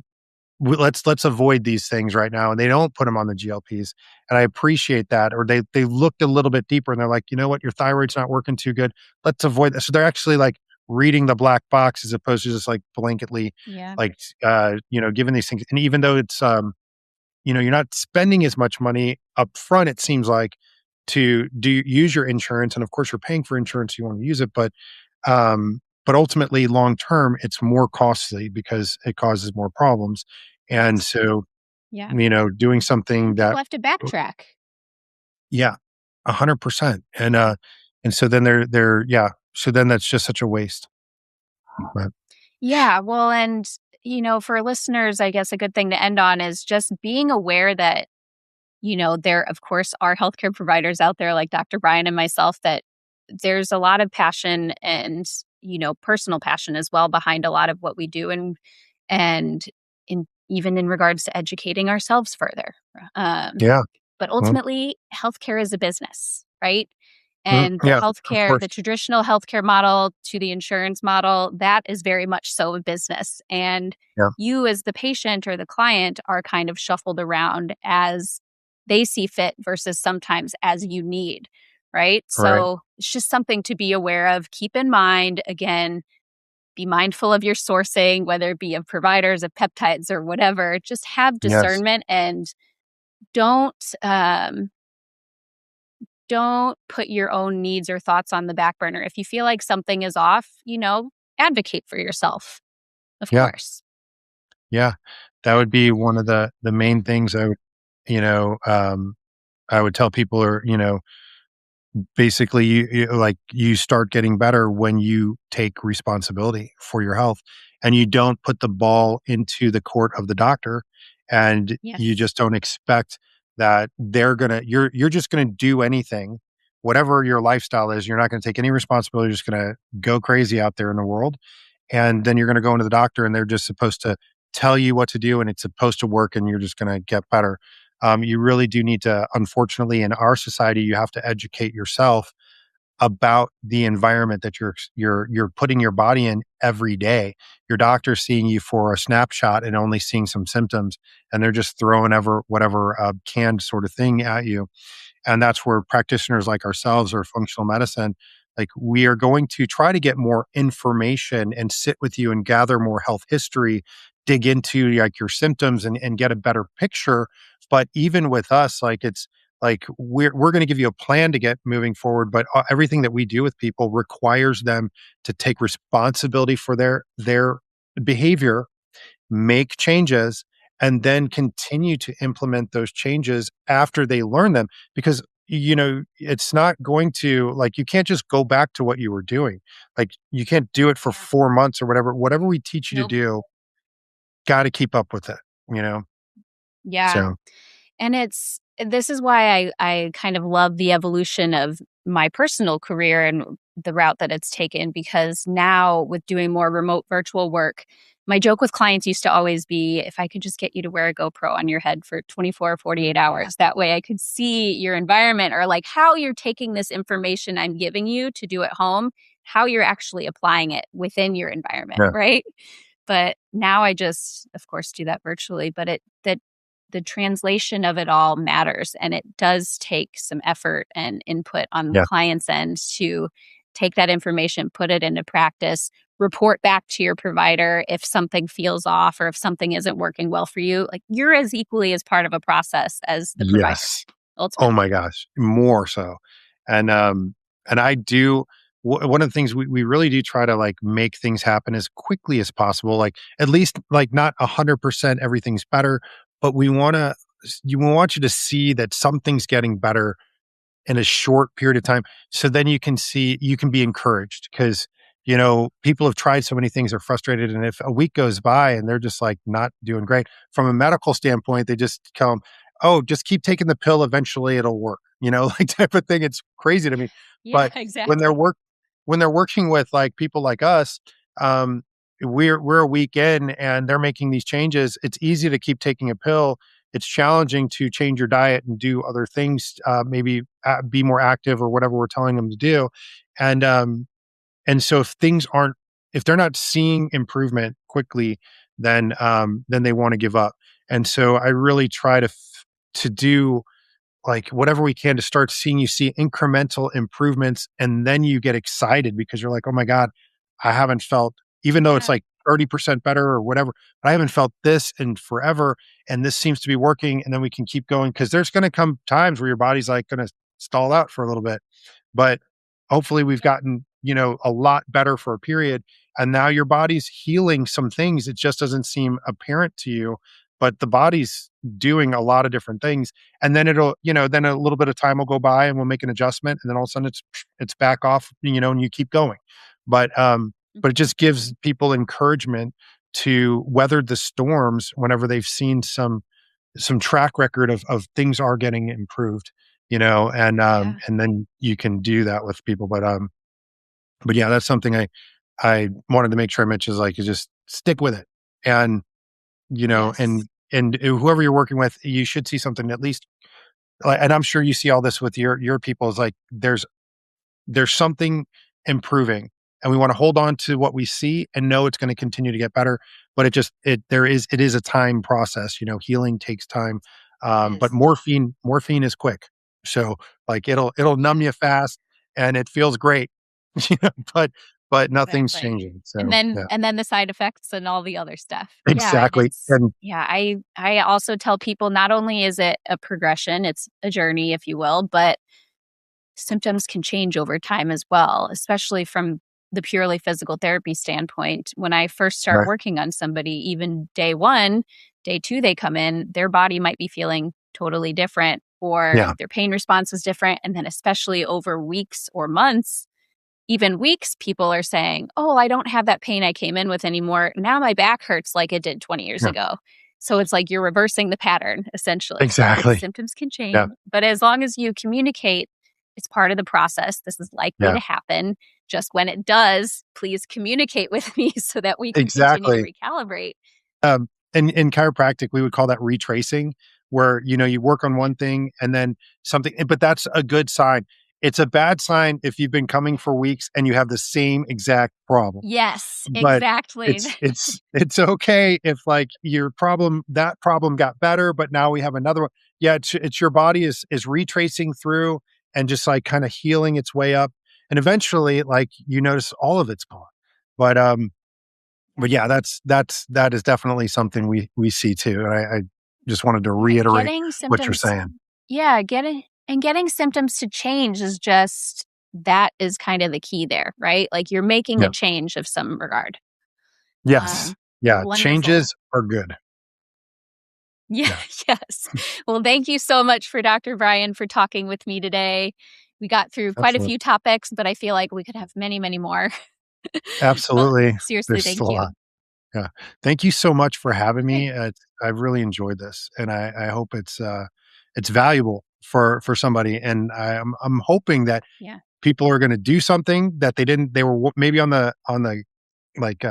Speaker 2: Let's avoid these things right now, and they don't put them on the GLPs, and I appreciate that. Or they looked a little bit deeper, and they're like, you know what, your thyroid's not working too good. Let's avoid that. So they're actually like reading the black box as opposed to just like blanketly,
Speaker 1: Yeah.
Speaker 2: like giving these things. And even though it's you're not spending as much money up front, it seems like to use your insurance, and of course you're paying for insurance, you want to use it, but ultimately long term it's more costly because it causes more problems. And
Speaker 1: Yes.
Speaker 2: so,
Speaker 1: Yeah.
Speaker 2: doing
Speaker 1: And
Speaker 2: something
Speaker 1: people
Speaker 2: that
Speaker 1: have to backtrack.
Speaker 2: yeah, 100%. And so then they're yeah, so then that's just such a waste. Right.
Speaker 1: Yeah. Well, and, for listeners, I guess a good thing to end on is just being aware that, there, of course, are healthcare providers out there like Dr. Bryan and myself that there's a lot of passion and, personal passion as well behind a lot of what we do. And even in regards to educating ourselves further. Um,
Speaker 2: Yeah.
Speaker 1: but
Speaker 2: Well,
Speaker 1: ultimately, healthcare is a business, right? And
Speaker 2: yeah, of
Speaker 1: the
Speaker 2: course.
Speaker 1: traditional healthcare model to the insurance model, that is very much so a business. And
Speaker 2: Yeah.
Speaker 1: you, as the patient or the client, are kind of shuffled around as they see fit versus sometimes as you need, right?
Speaker 2: Right.
Speaker 1: So it's just something to be aware of. Keep in mind, again, be mindful of your sourcing, whether it be of providers, of peptides, or whatever. Just have
Speaker 2: Yes.
Speaker 1: discernment and don't um, don't put your own needs or thoughts on the back burner. If you feel like something is off, advocate for yourself, of
Speaker 2: Yeah.
Speaker 1: course.
Speaker 2: Yeah. That would be one of the main things you know, um, I would tell people are, basically you start getting better when you take responsibility for your health and you don't put the ball into the court of the doctor, and you
Speaker 1: Yes.
Speaker 2: just don't expect that you're just gonna do anything, whatever your lifestyle is, you're not gonna take any responsibility, you're just gonna go crazy out there in the world. And then you're gonna go into the doctor and they're just supposed to tell you what to do and it's supposed to work and you're just gonna get better. You really do need to, unfortunately, in our society, you have to educate yourself about the environment that you're putting your body in every day. Your doctor's seeing you for a snapshot and only seeing some symptoms, and they're just throwing ever whatever canned sort of thing at you. And that's where practitioners like ourselves or functional medicine, like we are going to try to get more information and sit with you and gather more health history, dig into like your symptoms and get a better picture. But even with us, like it's like we're going to give you a plan to get moving forward, but everything that we do with people requires them to take responsibility for their behavior, make changes, and then continue to implement those changes after they learn them. Because, it's not going to, like, you can't just go back to what you were doing. Like, you can't do it for
Speaker 1: Yeah.
Speaker 2: 4 months or whatever. Whatever we teach you to
Speaker 1: Nope.
Speaker 2: do, got to keep up with it, you know?
Speaker 1: Yeah.
Speaker 2: So,
Speaker 1: And this is why I kind of love the evolution of my personal career and the route that it's taken, because now with doing more remote virtual work, my joke with clients used to always be, if I could just get you to wear a GoPro on your head for 24 or 48 hours, that way I could see your environment, or like how you're taking this information I'm giving you to do at home, how you're actually applying it within your environment,
Speaker 2: yeah.
Speaker 1: right? But now I just, of course, do that virtually, but the translation of it all matters. And it does take some effort and input on the
Speaker 2: Yeah.
Speaker 1: client's end to take that information, put it into practice, report back to your provider if something feels off or if something isn't working well for you. Like, you're as equally as part of a process as the provider,
Speaker 2: Yes. Oh my
Speaker 1: ultimately.
Speaker 2: gosh, more so. And I do one of the things we really do try to like make things happen as quickly as possible. Like at least like not 100% everything's better, but we want you to see that something's getting better in a short period of time. So then you can be encouraged because, people have tried so many things, they're frustrated. And if a week goes by and they're just like not doing great from a medical standpoint, they just come, oh, just keep taking the pill. Eventually it'll work, like type of thing. It's crazy to me.
Speaker 1: Yeah,
Speaker 2: But when they're
Speaker 1: exactly.
Speaker 2: work, when they're working with like people like us, um, we're a week in and they're making these changes. It's easy to keep taking a pill. It's challenging to change your diet and do other things, maybe be more active or whatever we're telling them to do. And so if they're not seeing improvement quickly, then they want to give up. And so I really try to do like whatever we can to start seeing you see incremental improvements, and then you get excited because you're like, oh my god, I haven't felt, even though it's
Speaker 1: Yeah.
Speaker 2: like 30% better or whatever, but I haven't felt this in forever, and this seems to be working. And then we can keep going because there's going to come times where your body's like going to stall out for a little bit. But hopefully we've gotten, a lot better for a period, and now your body's healing some things. It just doesn't seem apparent to you, but the body's doing a lot of different things. And then then a little bit of time will go by and we'll make an adjustment, and then all of a sudden it's back off, and you keep going. But it just
Speaker 1: Mhm.
Speaker 2: gives people encouragement to weather the storms whenever they've seen some track record of things are getting improved,
Speaker 1: Yeah.
Speaker 2: and then you can do that with people. But yeah, that's something I wanted to make sure I mentioned, is like, you just stick with it. And,
Speaker 1: Yes.
Speaker 2: and whoever you're working with, you should see something at least, like, and I'm sure you see all this with your people, is like there's something improving, and we want to hold on to what we see and know it's going to continue to get better. But it is a time process. Healing takes time.
Speaker 1: It
Speaker 2: But
Speaker 1: is.
Speaker 2: morphine is quick, so like it'll numb
Speaker 1: Yeah.
Speaker 2: you fast, and it feels great. you know, but nothing's
Speaker 1: Exactly.
Speaker 2: changing.
Speaker 1: And
Speaker 2: So
Speaker 1: then
Speaker 2: yeah,
Speaker 1: and then the side effects and all the other stuff. Yeah, and
Speaker 2: exactly. And
Speaker 1: I also tell people, not only is it a progression, it's a journey, if you will, but symptoms can change over time as well, especially from the purely physical therapy standpoint. When I first start
Speaker 2: right,
Speaker 1: working on somebody, even day 1, day 2 they come in, their body might be feeling totally different, or
Speaker 2: yeah,
Speaker 1: their pain response is different, and then especially over weeks or months, even weeks, people are saying, "Oh, I don't have that pain I came in with anymore. Now my back hurts like it did 20 years
Speaker 2: yeah,
Speaker 1: ago." So it's like you're reversing the pattern, essentially. So
Speaker 2: exactly.
Speaker 1: symptoms can
Speaker 2: Yeah,
Speaker 1: change, but as long as you communicate, it's part of the process. This is likely
Speaker 2: yeah,
Speaker 1: to happen. Just when it does, please communicate with me so that we can continue to
Speaker 2: exactly.
Speaker 1: recalibrate.
Speaker 2: In chiropractic, we would call that retracing, where, you work on one thing and then something, but that's a good sign. It's a bad sign if you've been coming for weeks and you have the same exact problem.
Speaker 1: Yes,
Speaker 2: But
Speaker 1: exactly.
Speaker 2: it's okay if like that problem got better, but now we have another one. Yeah, it's your body is retracing through and just like kind of healing its way up. And eventually, like you notice all of it's gone. But but yeah, that is definitely something we see too. And I just wanted to reiterate
Speaker 1: Getting
Speaker 2: what you're
Speaker 1: symptoms,
Speaker 2: saying.
Speaker 1: yeah, getting symptoms to change is just that is kind of the key there, right? Like you're making a
Speaker 2: Yeah.
Speaker 1: change of some regard.
Speaker 2: Yes.
Speaker 1: Um,
Speaker 2: Yeah.
Speaker 1: Wonderful.
Speaker 2: Changes are good.
Speaker 1: Yeah,
Speaker 2: Yeah.
Speaker 1: yes. Well, thank you so much for Dr. Bryan for talking with me today. We got through quite a
Speaker 2: Absolutely.
Speaker 1: few topics, but I feel like we could have many, many more. Well,
Speaker 2: Absolutely.
Speaker 1: seriously,
Speaker 2: There's
Speaker 1: thank
Speaker 2: still a
Speaker 1: you.
Speaker 2: lot. Yeah. Thank you so much for having
Speaker 1: Great.
Speaker 2: me. I've really enjoyed this, and I hope it's valuable for somebody. And I'm hoping that
Speaker 1: Yeah.
Speaker 2: people are going to do something that they didn't. They were maybe on the like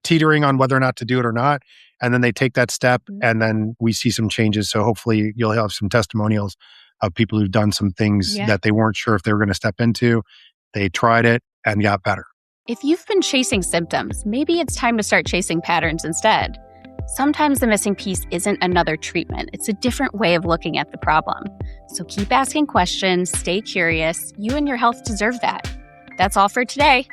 Speaker 2: teetering on whether or not to do it or not, and then they take that step,
Speaker 1: Mhm.
Speaker 2: and then we see some changes. So hopefully, you'll have some testimonials of people who've done some things
Speaker 1: Yeah.
Speaker 2: that they weren't sure if they were going to step into. They tried it and got better.
Speaker 1: If you've been chasing symptoms, maybe it's time to start chasing patterns instead. Sometimes the missing piece isn't another treatment, it's a different way of looking at the problem. So keep asking questions, stay curious. You and your health deserve that. That's all for today.